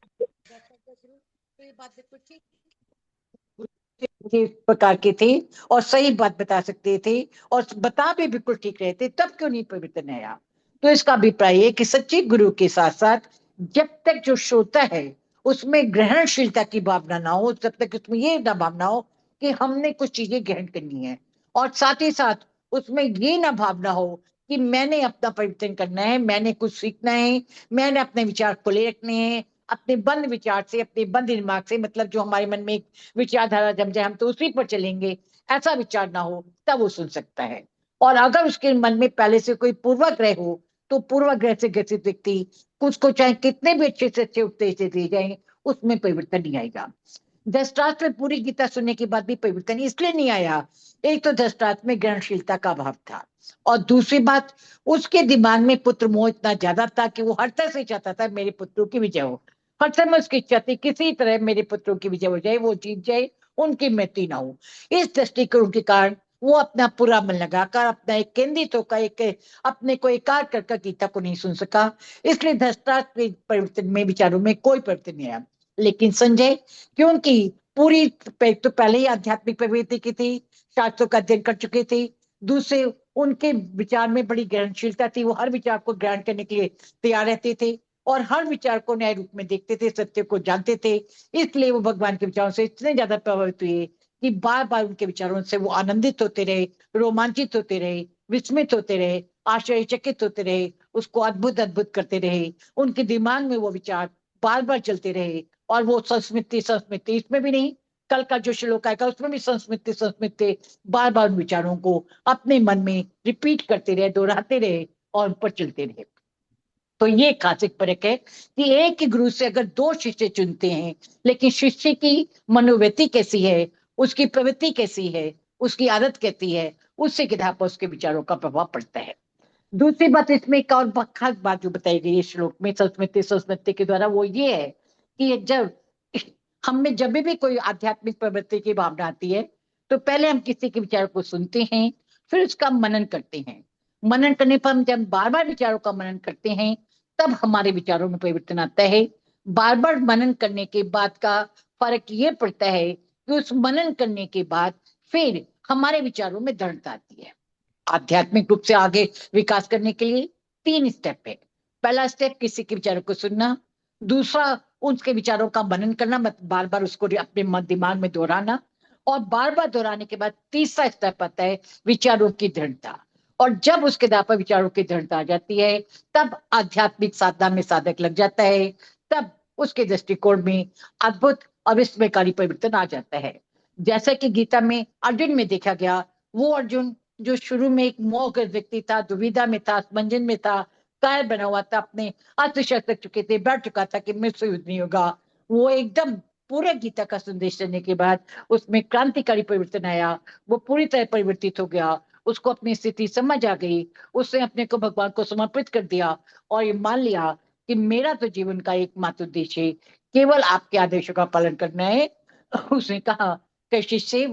इस प्रकार के थे और सही बात बता सकते थे और बता भी बिल्कुल ठीक रहे थे, तब क्यों नहीं परिवर्तन आया? तो इसका अभिप्राय है कि सच्चे गुरु के साथ साथ जब तक जो श्रोता है उसमें ग्रहणशीलता की भावना ना हो, तब तक उसमें ये ना भावना हो कि हमने कुछ चीजें ग्रहण करनी है, और साथ ही साथ उसमें ये ना भावना हो कि मैंने अपना परिवर्तन करना है, मैंने कुछ सीखना है, मैंने अपने विचार खुले रखने हैं, अपने बंद विचार से, अपने बंद दिमाग से, मतलब जो हमारे मन में एक विचारधारा जम जाए हम तो उसी पर चलेंगे, ऐसा विचार ना हो, तब वो सुन सकता है। और अगर उसके मन में पहले से कोई पूर्वाग्रह हो तो पूर्वाग्रह से ग्रसित व्यक्ति कुछ को चाहे कितने भी अच्छे से अच्छे उपदेश दे जाए, उसमें परिवर्तन नहीं आएगा। धृतराष्ट्र में पूरी गीता सुनने के बाद भी परिवर्तन इसलिए नहीं आया, एक तो धृतराष्ट्र में ग्रहणशीलता का अभाव था, और दूसरी बात उसके दिमाग में पुत्र मोह इतना ज्यादा था कि वो हर तरह से चाहता था मेरे पुत्रों की विजय हो, हर समय उसकी इच्छा थी किसी तरह मेरे पुत्रों की विजय हो जाए, वो जीत जाए, उनकी मृत्यु ना हो। इस दृष्टिकोण के कारण वो अपना पूरा मन लगाकर, अपना एक केंद्रित होकर, एक अपने को एकाग्र कर गीता को नहीं सुन सका, इसलिए धृतराष्ट्र के परिवर्तन में विचारों में कोई परिवर्तन नहीं आया। लेकिन संजय, क्योंकि पूरी तो पहले ही आध्यात्मिक प्रवृत्ति की थी, शास्त्रों का अध्ययन कर चुके थे, दूसरे उनके विचार में बड़ी ग्रहणशीलता थी, वो हर विचार को ग्रहण करने के लिए तैयार रहते थे और हर विचार को न्याय रूप में देखते थे, सत्य को जानते थे, इसलिए वो भगवान के विचारों से इतने ज्यादा प्रभावित हुए कि बार बार उनके विचारों से वो आनंदित होते रहे, रोमांचित होते रहे, विस्मित होते रहे, आश्चर्यचकित होते रहे, उसको अद्भुत अद्भुत करते रहे, उनके दिमाग में वो विचार बार बार चलते रहे, और वो संस्मृति संस्मृति इसमें भी नहीं, कल का जो श्लोक आएगा उसमें भी संस्मृति संस्मृति बार बार उन विचारों को अपने मन में रिपीट करते रहे, दोहराते रहे और उन पर चलते रहे। तो ये खासिक फर्क है कि एक ही गुरु से अगर दो शिष्य चुनते हैं, लेकिन शिष्य की मनोवृत्ति कैसी है, उसकी प्रवृत्ति कैसी है, उसकी आदत कैसी है, उससे किताब पर उसके विचारों का प्रभाव पड़ता है। दूसरी बात इसमें एक और खास बात जो बताई गई है श्लोक में संस्मृति संस्मृति के द्वारा, वो ये है कि जब हमें जब भी कोई आध्यात्मिक प्रवृत्ति की भावना आती है तो पहले हम किसी के विचारों को सुनते हैं, फिर उसका मनन करते हैं। मनन करने पर हम जब बार बार विचारों का मनन करते हैं तब हमारे विचारों में परिवर्तन आता है। बार बार मनन करने के बाद का फर्क ये पड़ता है कि उस मनन करने के बाद फिर हमारे विचारों में दृढ़ता आती है। आध्यात्मिक रूप से आगे विकास करने के लिए 3 स्टेप है। पहला स्टेप किसी के विचारों को सुनना, दूसरा उसके विचारों का मनन करना, मतलब बार बार उसको अपने दिमाग में दोहराना, और बार बार दोहराने के बाद तीसरा स्टेप आता है विचारों की दृढ़ता। और जब उसके आधार पर विचारों की दृढ़ता आ जाती है तब आध्यात्मिक साधना में साधक लग जाता है, तब उसके दृष्टिकोण में अद्भुत अविस्मयकारी परिवर्तन आ जाता है। जैसा कि गीता में अर्जुन में देखा गया, वो अर्जुन जो शुरू में एक मोहग्रस्त व्यक्ति था, दुविधा में था, असमंजन में था, कायर बना हुआ था, अपने अस्त्र शस्त्र रख चुके थे, बैठ चुका था कि मुझसे युद्ध नहीं होगा, वो एकदम पूरे गीता का संदेश देने के बाद उसमें क्रांतिकारी परिवर्तन आया, वो पूरी तरह परिवर्तित हो गया, उसको अपनी स्थिति समझ आ गई, उसने अपने को भगवान को समर्पित कर दिया और ये मान लिया कि मेरा तो जीवन का एकमात्र उद्देश्य है केवल आपके आदेशों का पालन करना है। उसने कहा कृषि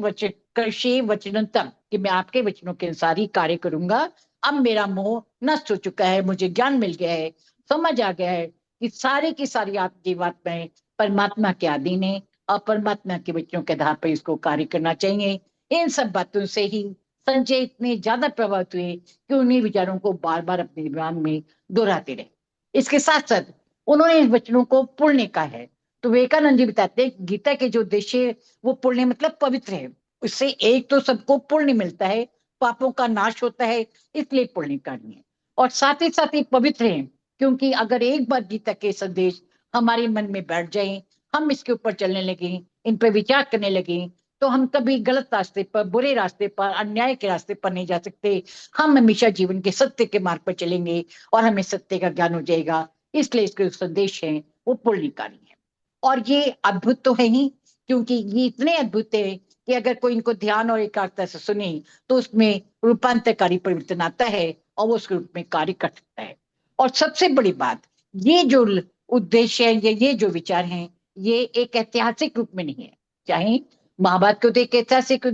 वचनंतम, कि मैं आपके वचनों के अनुसार ही कार्य करूंगा, अब मेरा मोह नष्ट हो चुका है, मुझे ज्ञान मिल गया है, समझ आ गया है कि सारी की सारी आपकी बातें परमात्मा के अधीन है और परमात्मा के वचनों के आधार पर इसको कार्य करना चाहिए। इन सब बातों से ही संजय इतने ज्यादा प्रभावित हुए कि उन्हीं विचारों को बार बार अपने दिमाग में दोहराते रहे। इसके साथ साथ उन्होंने इन वचनों को पुण्य का है, तो विवेकानंद जी बताते हैं गीता के जो उद्देश्य है वो पुण्य मतलब पवित्र है, उससे एक तो सबको पुण्य मिलता है, पापों का नाश होता है, इसलिए पुण्य करनी है, और साथ ही पवित्र है, क्योंकि अगर एक बार गीता के संदेश हमारे मन में बैठ जाए, हम इसके ऊपर चलने लगे, इन पर विचार करने लगे, तो हम कभी गलत रास्ते पर, बुरे रास्ते पर, अन्याय के रास्ते पर नहीं जा सकते। हम हमेशा जीवन के सत्य के मार्ग पर चलेंगे और हमें सत्य का ज्ञान हो जाएगा। इसलिए इसके संदेश हैं वो पुण्यकारी है, और ये अद्भुत तो है ही, क्योंकि ये इतने अद्भुत है कि अगर कोई इनको ध्यान और एकाग्रता से सुने तो उसमें रूपांतरकारी परिवर्तन आता है और वो उसके रूप में कार्य कर सकता है। और सबसे बड़ी बात, ये जो उद्देश्य है, ये जो विचार हैं, ये एक ऐतिहासिक रूप में नहीं है। चाहे महाभारत को देख ऐतिहासिक,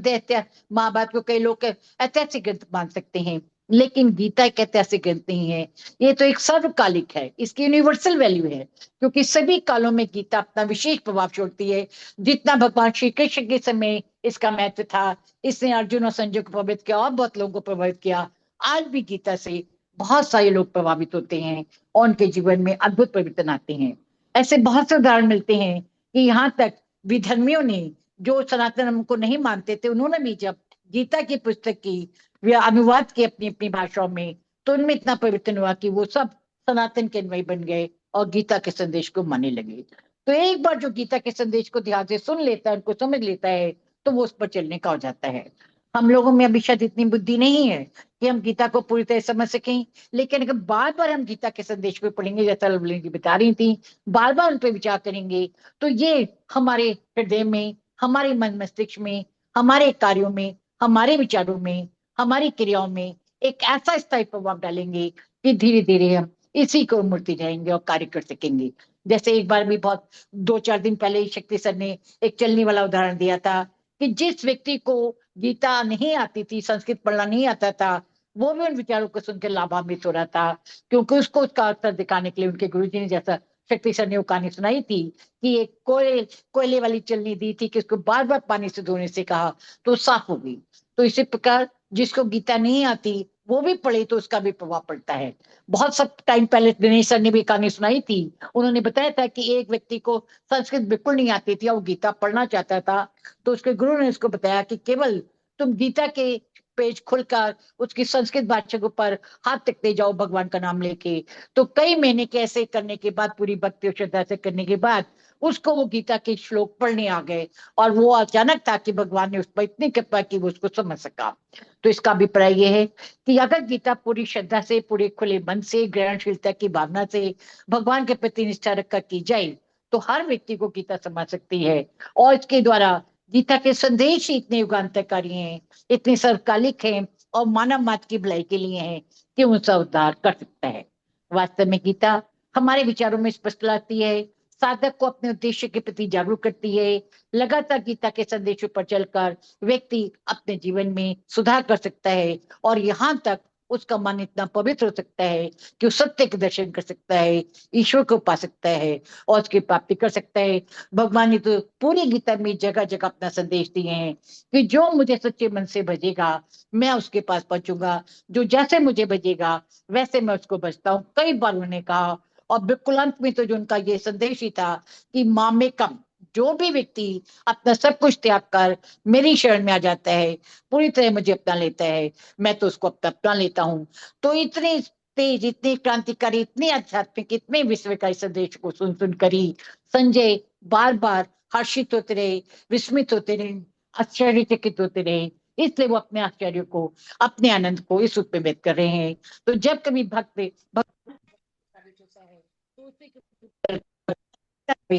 महाभारत को कई लोग ऐतिहासिक ग्रंथ मान सकते हैं, लेकिन गीता एक ऐतिहासिक ग्रंथ नहीं है, ये तो एक सर्वकालिक है, इसकी यूनिवर्सल वैल्यू है, क्योंकि सभी कालों में गीता अपना विशेष प्रभाव छोड़ती है। जितना भगवान श्री कृष्ण के समय इसका महत्व था, इसने अर्जुन और संजय को प्रभावित किया और बहुत लोगों को प्रभावित किया। आज भी गीता से बहुत सारे लोग प्रभावित होते हैं और उनके जीवन में अद्भुत परिवर्तन आते हैं। ऐसे बहुत से उदाहरण मिलते हैं कि यहाँ तक विधर्मियों ने, जो सनातन धर्म को नहीं मानते थे, उन्होंने भी जब गीता की पुस्तक की वे अनुवाद किए अपनी अपनी भाषाओं में, तो उनमें इतना परिवर्तन हुआ कि वो सब सनातन के अनुयायी बन गए और गीता के संदेश को मानने लगे। तो एक बार जो गीता के संदेश को ध्यान से सुन लेता है, उनको समझ लेता है, तो वो उस पर चलने का हो जाता है। हम लोगों में अभी शायद इतनी बुद्धि नहीं है कि हम गीता को पूरी तरह समझ सकें, लेकिन अगर बार बार हम गीता के संदेश को पढ़ेंगे, जैसा लवली जी बता रही थी, बार बार उन पर विचार करेंगे, तो ये हमारे हृदय में, हमारे मन मस्तिष्क में, हमारे कार्यों में, हमारे विचारों में, हमारी क्रियाओं में एक ऐसा स्थायी प्रभाव डालेंगे कि धीरे धीरे हम इसी को मूर्ति जाएंगे और कार्य कर सकेंगे। जैसे एक बार भी बहुत 2-4 दिन पहले ही शक्ति सर ने एक चलने वाला उदाहरण दिया था कि जिस व्यक्ति को गीता नहीं आती थी, संस्कृत पढ़ना नहीं आता था, वो भी उन विचारों को सुनकर लाभान्वित हो रहा था, क्योंकि उसको उसका असर दिखाने के लिए उनके गुरुजी ने, जैसा शक्ति सर ने वो कहानी सुनाई थी कि एक कोयले वाली चलनी दी थी कि उसको बार बार पानी से धोने से कहा तो साफ हो गई। तो इसी प्रकार जिसको गीता नहीं आती वो भी पढ़े तो उसका भी प्रभाव पड़ता है। बहुत सब टाइम पहले दिनेश सर ने भी कहानी सुनाई थी, उन्होंने बताया था कि एक व्यक्ति को संस्कृत बिल्कुल नहीं आती थी और वो गीता पढ़ना चाहता था, तो उसके गुरु ने उसको बताया कि केवल तुम गीता के पेज खुलकर उसकी संस्कृत भाषा के ऊपर हाथ टेकते जाओ भगवान का नाम लेके। तो कई महीने के ऐसे करने के बाद, पूरी भक्ति और श्रद्धा से करने के बाद, उसको वो गीता के श्लोक पढ़ने आ गए और वो अचानक था कि भगवान ने उस पर इतनी कृपा की वो उसको समझ सका। तो इसका अभिप्राय ये है कि अगर गीता पूरी श्रद्धा से, पूरे खुले मन से, ग्रहणशीलता की भावना से भगवान के प्रति निष्ठा रखकर की जाए, तो हर व्यक्ति को गीता समझ सकती है। और इसके द्वारा गीता के संदेश ही इतने युगांतरकारी हैं, इतने सर्वकालिक हैं और मानव मात्र की भलाई के लिए हैं कि उनका उद्धार कर सकता है। वास्तव में गीता हमारे विचारों में स्पष्ट लाती है, साधक को अपने उद्देश्य के प्रति जागरूक करती है। लगातार गीता के संदेशों पर चलकर व्यक्ति अपने जीवन में सुधार कर सकता है और यहाँ तक उसका मन इतना पवित्र हो सकता है कि वो सत्य के दर्शन कर सकता है, ईश्वर को पा सकता है और उसकी प्राप्ति कर सकता है। भगवान ने तो पूरी गीता में जगह जगह अपना संदेश दिए हैं कि जो मुझे सच्चे मन से भजेगा मैं उसके पास पहुंचूंगा, जो जैसे मुझे भजेगा वैसे मैं उसको भजता हूँ, कई बार उन्होंने कहा। और बिल्कुल अंत में तो जो उनका ये संदेश ही था कि मामेकम, जो भी व्यक्ति अपना सब कुछ त्याग कर मेरी शरण में आ जाता है, पूरी तरह मुझे अपना लेता है, मैं तो उसको अपना लेता हूँ। तो इतने तेज, इतने क्रांतिकारी, इतने आध्यात्मिक, इतने विश्वकारी संदेश को सुन सुनकर ही संजय बार बार हर्षित होते रहे, विस्मित होते रहे, आश्चर्यचकित होते रहे। इसलिए वो अपने आश्चर्य को, अपने आनंद को इस रूप में व्यक्त कर रहे हैं। तो जब कभी भक्त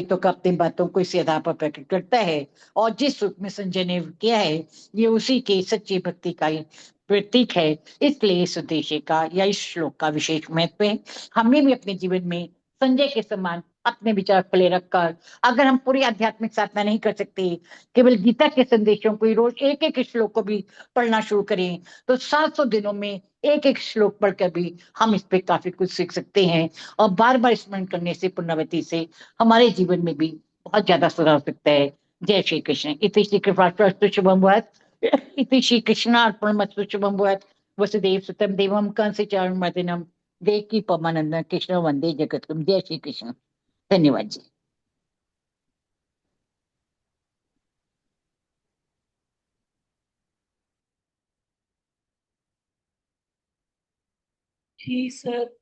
तो अपनी बातों को इस आधार पर प्रकट करता है और जिस रूप में संजय ने किया है ये उसी के सच्ची भक्ति का ही प्रतीक है। इसलिए इस उद्देश्य का या इस श्लोक का विशेष महत्व है। हमें भी अपने जीवन में संजय के समान अपने विचार खुले रखकर, अगर हम पूरी आध्यात्मिक साधना नहीं कर सकते, केवल गीता के संदेशों को ही रोज एक एक श्लोक को भी पढ़ना शुरू करें, तो 700 दिनों में एक एक श्लोक पढ़कर भी हम इस पे काफी कुछ सीख सकते हैं। और बार बार स्मरण करने से, पुनरावृत्ति से हमारे जीवन में भी बहुत ज्यादा सुधार हो सकता है। जय श्री कृष्ण। इति श्री कृष्णार्पणमस्तु शुभम भूयात्। इति श्री कृष्णार्पणमस्तु शुभम भूयात्। वसुदेव सुतं देवं कंसचाणूरमर्दनं देवकी परमानंदं कृष्ण वंदे जगद्गुरुं। जय श्री कृष्ण। धन्यवाद जी। जी सर,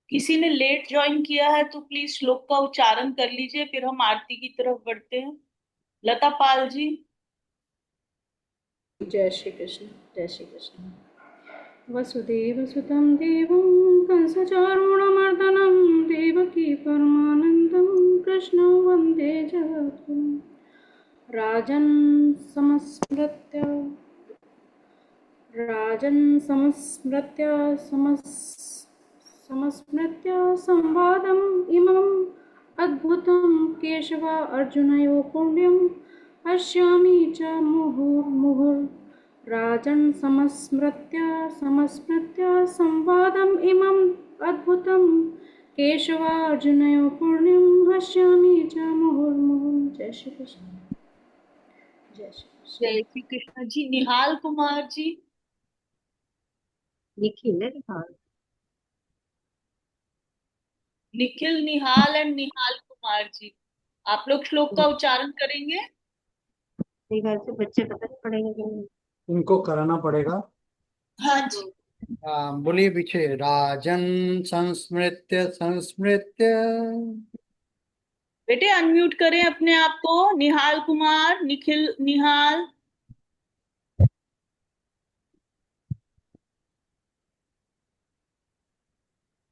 किसी ने लेट ज्वाइन किया है तो प्लीज श्लोक का उच्चारण कर लीजिए, फिर हम आरती की तरफ बढ़ते हैं। लता पाल जी। जय श्री कृष्ण। जय श्री कृष्ण। वसुदेवसुतं देवं कंसचारूणमर्दनं देवकी परमानन्दं कृष्णं वन्दे जगद्गुरुं। राजन् समस्मृत्य संवादम् इमम् अद्भुतं केशव अर्जुनयोः पुण्यं पश्यामि च मुहुर्मुहुर्। राजन् समस्मृत्य संवादम् इमम् अद्भुतं केशव अर्जुनयोः पुण्यं पश्यामि च मुहुर्मुहुः। जय श्री कृष्ण। जय श्री जय श्री कृष्ण जी। निहाल कुमार जी। निखिल है निहाल। निखिल निहाल एंड निहाल कुमार जी, आप लोग श्लोक का उच्चारण करेंगे। मेरे ख्याल से बच्चे पता नहीं पड़ेगा कि नहीं। उनको कराना पड़ेगा। हाँ जी। बोलिए पीछे, राजन संस्मृत्य संस्मृत्य। बेटे अनम्यूट करें अपने आप को। निहाल कुमार, निखिल निहाल।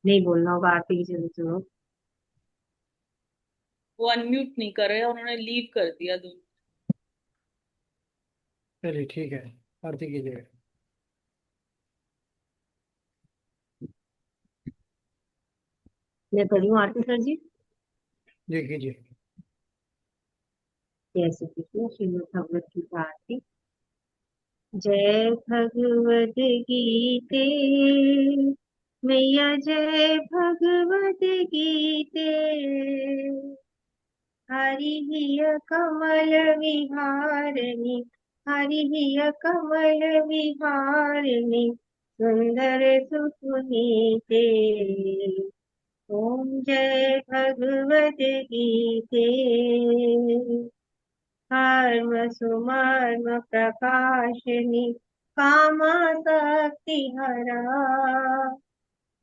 नहीं बोलना होगा, आरती की जरूरत सुनो। वो अनम्यूट नहीं कर रहे, उन्होंने लीव कर दिया दोनों। चलिए ठीक है, आरती कीजिएगा। मैं कर लूँ आरती सर जी। जी कीजिए। जय श्री कृष्ण। श्रीमद् भगवत गीता आरती। जय भगवत गीते मैया, जय भगवत गीते। हरि कमल विहारिणी, हरि कमल विहारिणी, सुंदर सुपुनीते। ओम जय भगवत गीते। कर्म सुमर्म प्रकाशिनी, कामासक्ति हरा,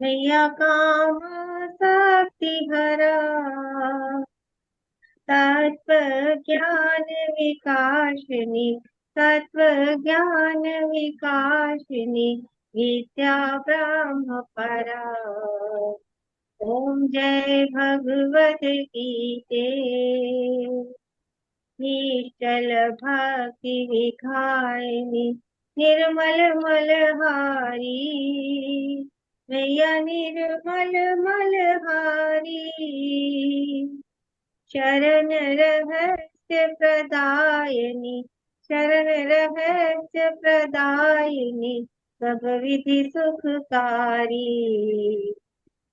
मैया कामासक्ति हरा। तत्व ज्ञान विकासिनी, तत्व ज्ञान विकासिनी, विद्या ब्रह्म परा। ओम जय भगवत गीते। निश्चल भक्ति विखारिणी, निर्मल मलहारी, मैया निर्मल मलहारी। शरण रहस्य प्रदायिनी, शरण रहस्य प्रदायिनी, सब विधि सुखकारी।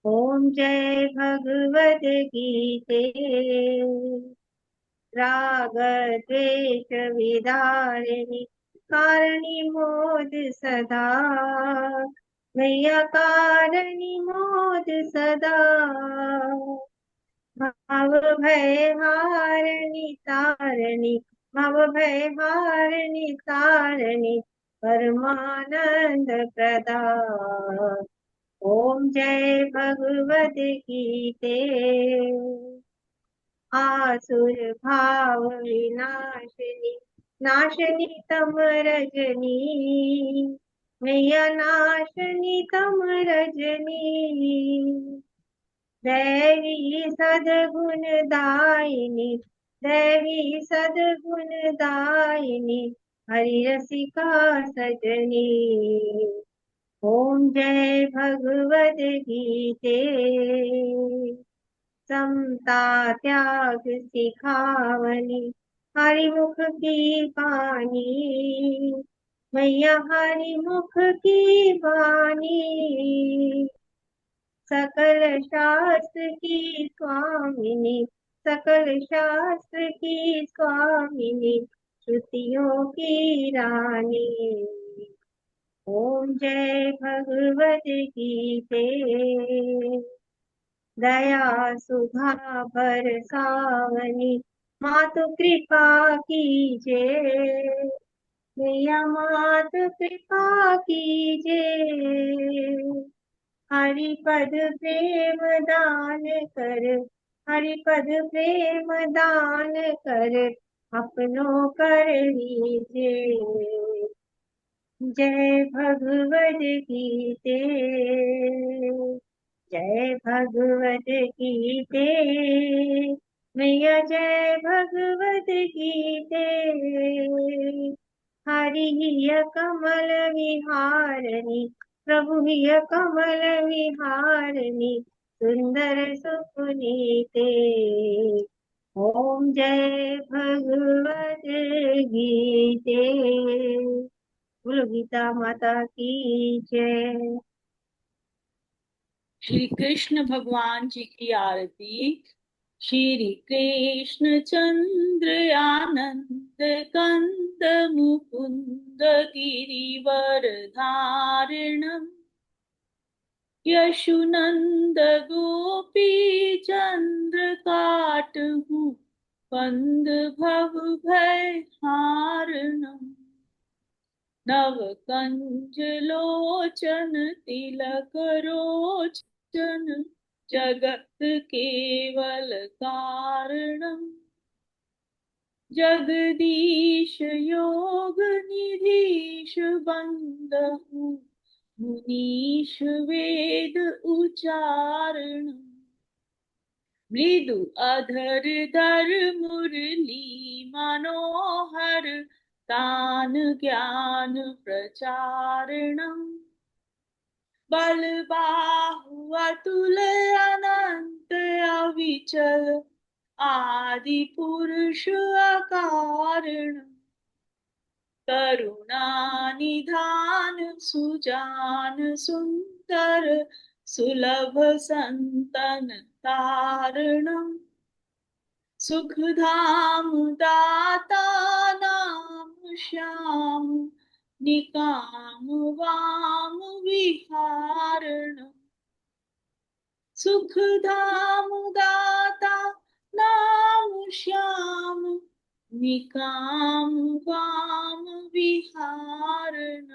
ओम जय भगवत गीते। राग द्वेष विदारिणी, कारिणी मोद सदा, मैया कारिणी मोद सदा। भव भय हारिणी तारिणी, भव भय हारिणी तारिणी, परमानंद प्रदा। ओम जय भगवत गीते। आसुर भाव विनाशिनी, नाशनी तम रजनी, मैया नाशनी तम रजनी। दैवी सद्गुण दायिनी, दैवी सद्गुण दायिनी, हरि रसिका सजनी। ओम जय भगवत गीते। समता त्याग सिखावनी, हरिमुख की बानी, मैया हरिमुख की बानी। सकल शास्त्र की स्वामिनी, सकल शास्त्र की स्वामिनी, श्रुतियों की रानी। ओम जय भगवत गीते। दया सुधा बरसावनी, मातु कृपा कीजे, मैया मातु कृपा कीजे। हरिपद प्रेम दान कर, हरिपद प्रेम दान कर, अपनों कर लीजे। जय भगवत गीते, जय भगवत गीते, मैया जय भगवत गीते। हरि हिय कमल विहारिणी, प्रभु हिय कमल विहारिणी, सुंदर सुपुनीते। ओम जय भगवत गीते। बोलो गीता माता की जय। श्री कृष्ण भगवान जी की आरती। श्री कृष्ण चंद्र आनंद कंद मुकुंद गिरिवर धारणम यशुनंद गोपी चंद्र काटहूँ कंद भव भय हारणम नव कंज लोचन तिलक रोचन जगत केवल कारणम जगदीश योग निधीश बंदहु मुनीश वेद उच्चारण मृदु अधर धर मुरली मनोहर तान ज्ञान प्रचारणम बल बाहु अतुल अनंत अविचल आदि पुरुष अकारण करुणा निधान सुजान सुंदर सुलभ संतन तारणम सुखधाम दाता नाम श्याम निकाम वाम विहारणम सुखधाम दाता नाम श्याम निकाम वाम विहारण।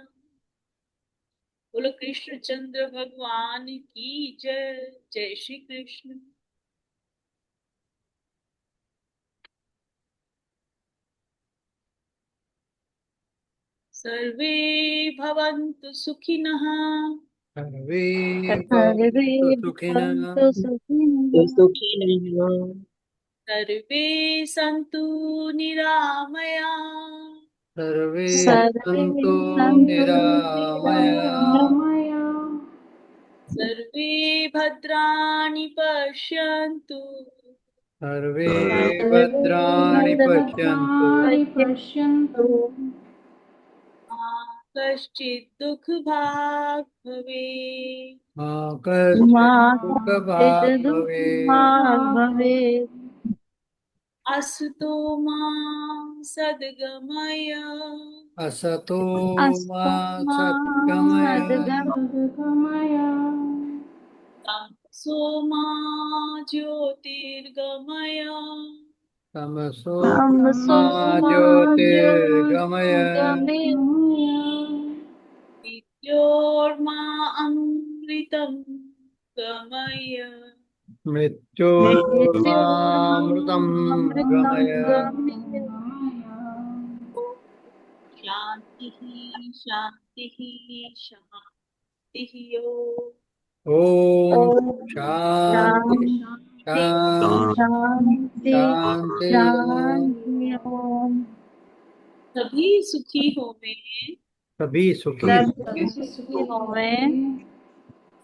बोलो कृष्णचंद्र भगवान की जय। जय श्री कृष्ण। सर्वे भवन्तु सुखिनः। सर्वे सर्वे भवन्तु भवन्तु सुखिनः। सुखिनः। सर्वे सन्तु निरामया। सर्वे सर्वे सन्तु सन्तु निरामया। निरामया। सर्वे भद्राणि पश्यन्तु। सर्वे सर्वे भद्राणि पश्यन्तु। भद्राणि पश्यन्तु। मा कश्चित् दुःखभाग् भवेत्। मा मा कश्चित् कश्चित् दुःखभाग् भवेत्। दुःखभाग् भवेत्। असतो मा सद्गमय। असतो मा अस्तु मा सद्गमय। सद्गमय। तमसो मा ज्योतिर्गमय। तमसो तमसो मा मा ज्योतिर्गमय। ज्योतिर्गमय। मृत्योर्मा अमृतं गमय। मृत्योर्मामृतं मृत्योर्मामृतं गमय। गमय। शान्तिः शान्तिः शान्तिः। ॐ ॐ शान्ति शान्ति शान्ति शान्ति शान्ति। शान्ति। ॐ सभी सुखी होवे। सभी सुखी सभी हैं। सुखी होवे।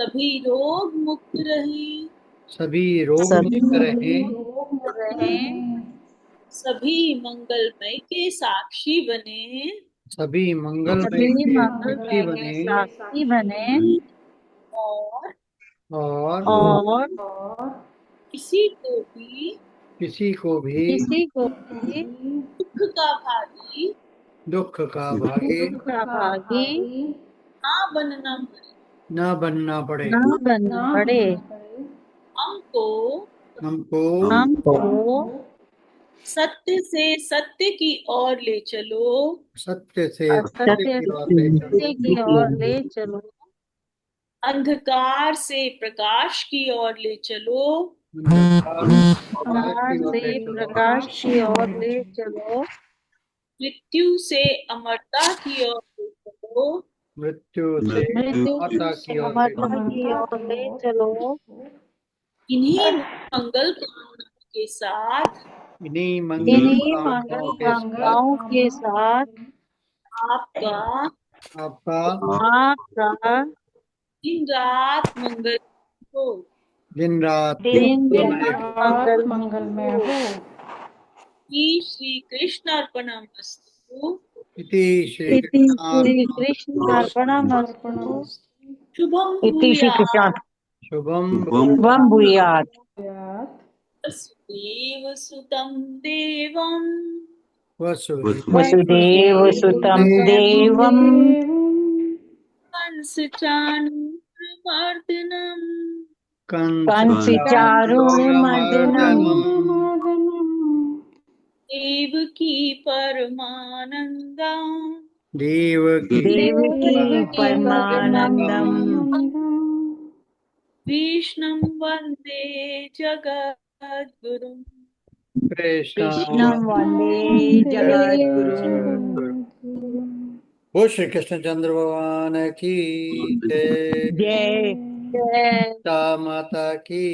सभी रोग मुक्त रहे। सभी रोग सभी मुक्त रहें। मुक्त रहें। सभी मंगलमय के साक्षी बने। सभी मंगलमय सभी के साक्षी मंगलमय के बने। साक्षी बने। और और किसी को किसी को भी भी दुख का भागी दुख का भागी दुख का भागी ना बनना पड़े। न बनना पड़े। ना बनना पड़े। हमको सत्य से सत्य की ओर ले चलो। सत्य से सत्य सत्य की ओर ले सत्य की चलो। ओर ले चलो। अंधकार से प्रकाश की ओर ले चलो। अंधकार से प्रकाश की ओर ले चलो। मृत्यु से अमरता की ओर ले चलो। मृत्यु से मृत्यु अमरता से की ओर ले अमरता चलो। की ओर ले चलो। इन्हीं मंगल कामनाओं के साथ इन्हीं मंगल इन्हीं कामनाओं के साथ कामनाओं के साथ आपका दिन रात मंगल हो। दिन रात दिन मंगलमय मंगलमय हो। श्री कृष्ण अर्पणमस्तु। इति श्री इति श्री कृष्ण अर्पणमस्तु। शुभम इति श्री भूयात्। कृष्ण शुभम शुभम भूयात्। वसुदेव सुतं देवं वसुदेव सुतं देवं कंसचाणूरमर्दनम् कंसचारूणमर्दनम् देवकी परमानन्दम् देवकी परमानन्दम् कृष्णं वन्दे जगद्गुरुम् कृष्णं वन्दे जगद्गुरुम्। वो श्री कृष्ण चंद्र भगवान की जय। जय सीता माता की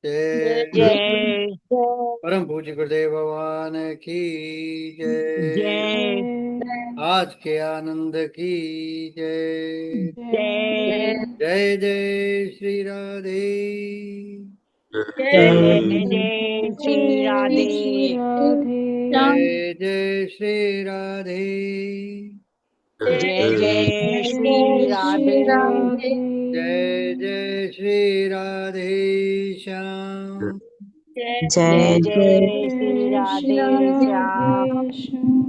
जय। जय परम पूज्य गुरुदेव भगवान की जय। जय आज के आनंद की जय। जय जय जय श्री राधे। जय जय श्री राधे। जय जय श्री राधे। जय जय श्री राधे। जय जय श्री राधे श्याम। जय जय श्री राधे श्याम।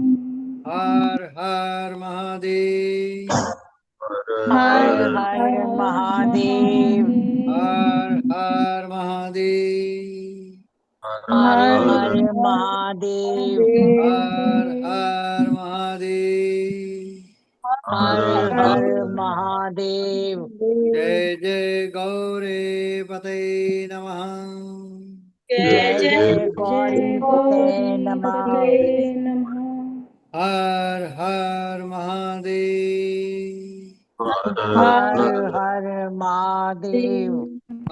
हर हर महादेव। हर हर महादेव। हर हर महादेव। हर हर महादेव। हर हर महादेव। हर हर महादेव। जय जय गौरे पते नमः। जय जय गौरी पते नमः। हर हर महादेव। हर हर महादेव।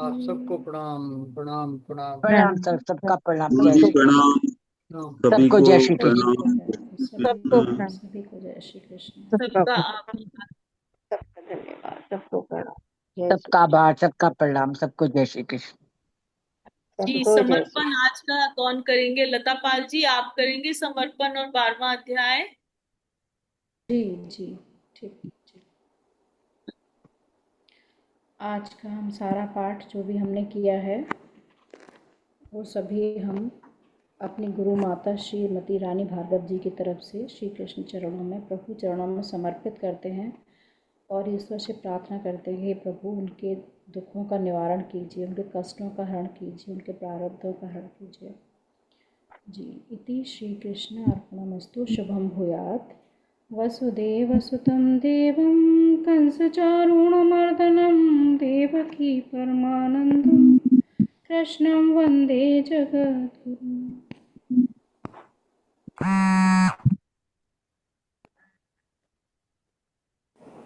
आप सबको प्रणाम प्रणाम प्रणाम प्रणाम सर, सबका प्रणाम। जय श्री प्रणाम प्रणाम। सभी सबको को जय श्री कृष्ण। प्रणाम। सभी को जय श्री कृष्ण। सबका आभार। सबका धन्यवाद, सबको प्रणाम। सबका आभार, सबका प्रणाम, सबको जय श्री कृष्ण। जी, सबको जय श्री समर्पण आज का कौन करेंगे? लता पाल जी, आप करेंगे समर्पण और 12वां अध्याय? जी जी ठीक ठीक। आज का हम सारा पाठ जो भी हमने किया है वो सभी हम अपनी गुरु माता श्रीमती रानी भार्गव जी की तरफ से श्री कृष्ण चरणों में, प्रभु चरणों में समर्पित करते हैं और ईश्वर से प्रार्थना करते हैं, हे प्रभु उनके दुखों का निवारण कीजिए, उनके कष्टों का हरण कीजिए, उनके प्रारब्धों का हरण कीजिए। जी, इति श्री कृष्ण अर्पणमस्तु। शुभम भूयात्। वसुदेवसुतं देवं कंसचारूणमर्दनं देवकी परमानन्दं कृष्णं वन्दे जगद्गुरुम्।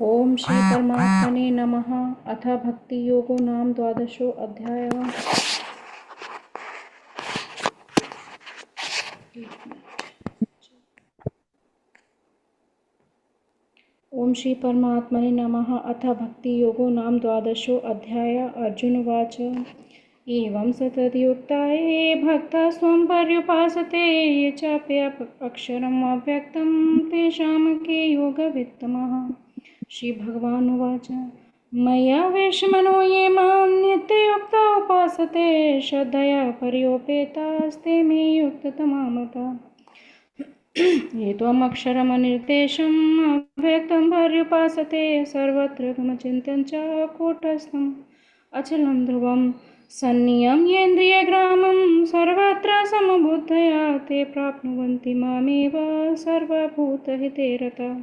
ओम श्री परमात्मने नमः। अथ भक्ति योगो नाम द्वादशो अध्यायः। ओम श्री परमात्मने नमः। अथ भक्ति योगो नाम द्वादशो अध्यायः। अर्जुन उवाच एवं सततयुक्ता ये भक्ताः स्वं पर्युपासते ये चाप्यक्षरम् अव्यक्तं तेषां के योगवित्तमः। श्रीभगवानुवाच मया वेशमनो ये मां नित्ययुक्ता उपासते श्रद्धया पर्योपेतास्ते मे युक्ततमा मता। ये त्वमक्षरमनिर्देशम् अव्यक्तं पर्युपासते सर्वत्र त्वमचिन्त्यं च कूटस्थम् अचलं ध्रुवं सन्नियम्येन्द्रियग्रामं सर्वत्र समबुद्धया ते प्राप्नुवन्ति मामेव सर्वभूतहिते रताः।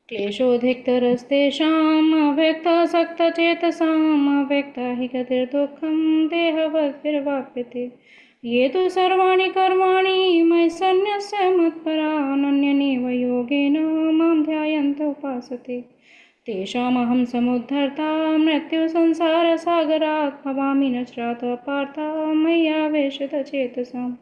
क्लेशोऽधिकतरस्तेषाम् अव्यक्तासक्तचेतसाम् अव्यक्ता हि गतिर्दुःखं देहवद्भिर्वाप्यते। ये तु सर्वाणि कर्माणि मयि सन्न्यस्य मत्परा अनन्येनैव योगेन मां ध्यायन्त उपासते तेषामहं समुद्धर्ता मृत्युसंसारसागरात् भवामि नश्रातः पार्था मय्यावेशितचेतसाम्।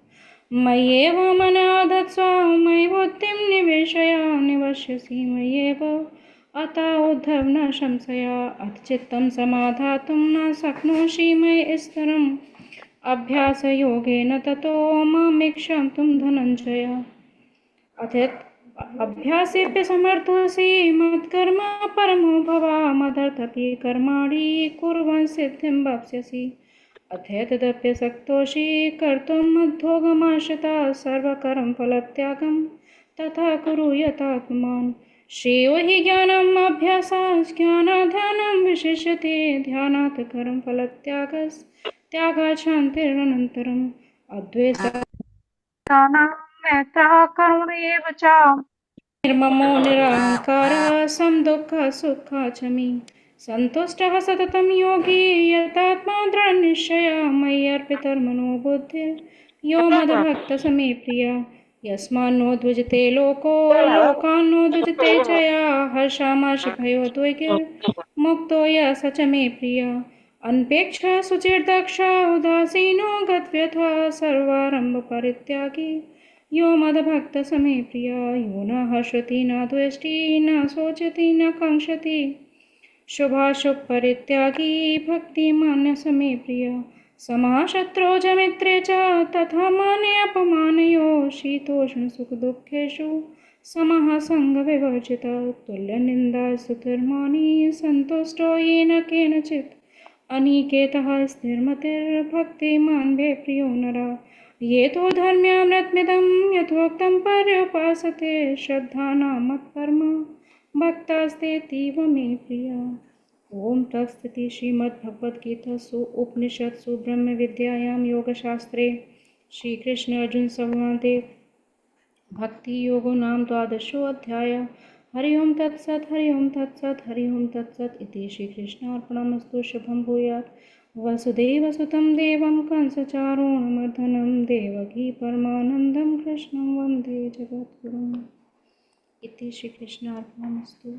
मय्येव मनाधत्स्व मयि बुद्धिं निवेशय निवश्यसि मय्येव अत उद्धव न संशया। अथ चित्तं समाधातुं न शक्नोषि मयि स्थिरम् अभ्यासयोगेन ततो मामिक्षन्तुं धनञ्जय। अभ्यासेऽपि समर्थोऽसि मत्कर्म परमो भव मदर्थपि कर्माणि कुर्वन् सिद्धिं वाप्स्यसि। अथेतदप्यसक्तोषि कर्तुम् मध्योगमाश्रिता सर्वकर्म फलत्यागं तथा कुरु यथात्मवान्। श्रेयो हि ज्ञानम् अभ्यासात् ज्ञानाध्यानं विशिष्यते ध्यानात् कर्म फलत्यागात् शान्तिरनन्तरम्। अद्वैता मैत्रः करुणैव च निर्ममो निरहङ्कारः समदुःखः सुखः च मे सन्तुष्टः सततं योगी यतात्मा दृढनिश्चयः मयि अर्पितर्मनो बुद्धिर् यो मद्भक्तः स मे प्रियः। यस्मान्नो द्विजते लोको लोकान्नो द्विजते च यः हर्षामर्षभयोद्वेगैर्मुक्तो यः स च मे प्रियः। अनपेक्षः शुचिर्दक्षः उदासीनो गतव्यथः सर्वारम्भ परित्यागी यो मद्भक्तः स मे प्रियः। यो न हर्षति न द्वेष्टि न शोचति न काङ्क्षति शुभाशुभ परित्यागी भक्तिमान् स मे प्रियः। समः शत्रौ च मित्रे च तथा माने अपमानयोः शीतोष्ण सुख दुःखेषु समः सङ्गविवर्जितः तुल्यनिन्दा स्तुतिर्मौनी सन्तुष्टो येन केनचित् अनिकेतः स्थिरमतिर्भक्तिमान् मे प्रियो नरः। ये तो धर्म्यामृतमिदं यथोक्तं पर्युपासते श्रद्धानां मत्परमा भक्तास्तेतीव मे प्रियः। ओम तत्सत् श्रीमद्भगवद्गीतासु उपनिषत्सु ब्रह्म विद्यायां योगशास्त्रे श्री कृष्ण अर्जुन संवादे भक्ति योगो नाम द्वादशोऽध्यायः। हरि ओम तत्सत् हरि ओम तत्सत् हरि ओम तत्सत् इति श्री कृष्णार्पणमस्तु। शुभं भूयात्। वसुदेवसुतं देवं कंसचारूणमर्दनं देवकी परमानन्दं कृष्णं वन्दे जगद्गुरुम् इति श्री कृष्णार्पणमस्तु।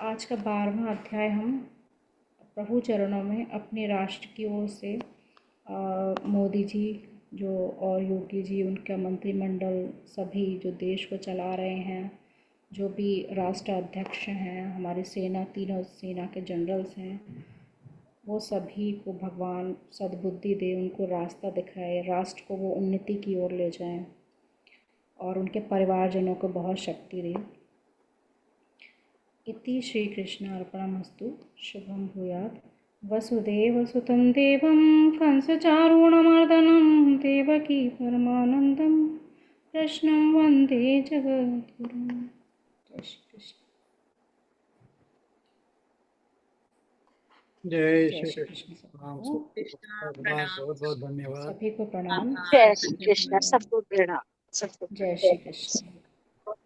आज का 12वां अध्याय हम प्रभु चरणों में अपने राष्ट्र की ओर से मोदी जी जो और योगी जी उनका मंत्रिमंडल सभी जो देश को चला रहे हैं जो भी राष्ट्र अध्यक्ष हैं हमारे सेना तीनों सेना के जनरल्स हैं वो सभी को भगवान सद्बुद्धि दे उनको रास्ता दिखाए राष्ट्र को वो उन्नति की ओर ले जाएं और उनके परिवारजनों को बहुत शक्ति दे। इति श्री कृष्णार्पणमस्तु। शुभं भूयात्। वसुदेवसुतं देवं कंसचारूणमर्दनं देवकी परमानन्दं कृष्णं वन्दे जगद्गुरुम्। जय श्री कृष्ण। जय जय श्री श्री कृष्ण। कृष्ण। राम भगवान बहुत बहुत धन्यवाद। सभी को प्रणाम। जय सभी श्री को कृष्ण धन्यवाद। सबको प्रेरणा सबको जय श्री कृष्ण।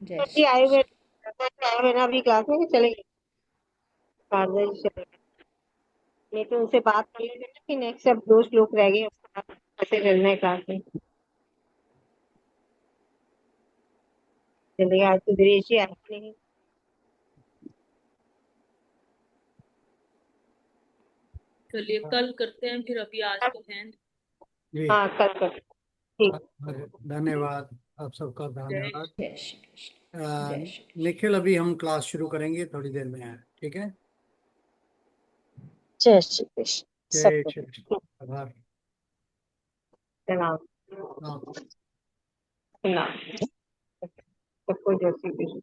जय जी श्री आए हुए कृष्ण। आए हुए ना अभी क्लास में कि चले गए चले गए नहीं तो उनसे बात कर लेते ना कि नेक्स्ट अब 2 श्लोक रह गए उसके बाद कैसे करना है क्लास में। चलिए आज तो दिनेश जी आए नहीं। चलिए कल करते हैं फिर अभी आज तो है। जी हाँ कल कर ठीक। धन्यवाद आप सबका धन्यवाद। जय श्री कृष्ण। जय श्री कृष्ण। निखिल अभी हम क्लास शुरू करेंगे थोड़ी देर में है ठीक है। जय श्री कृष्ण जय सबको श्री कृष्ण। आभार। प्रणाम हाँ। प्रणाम सबको जय श्री कृष्ण।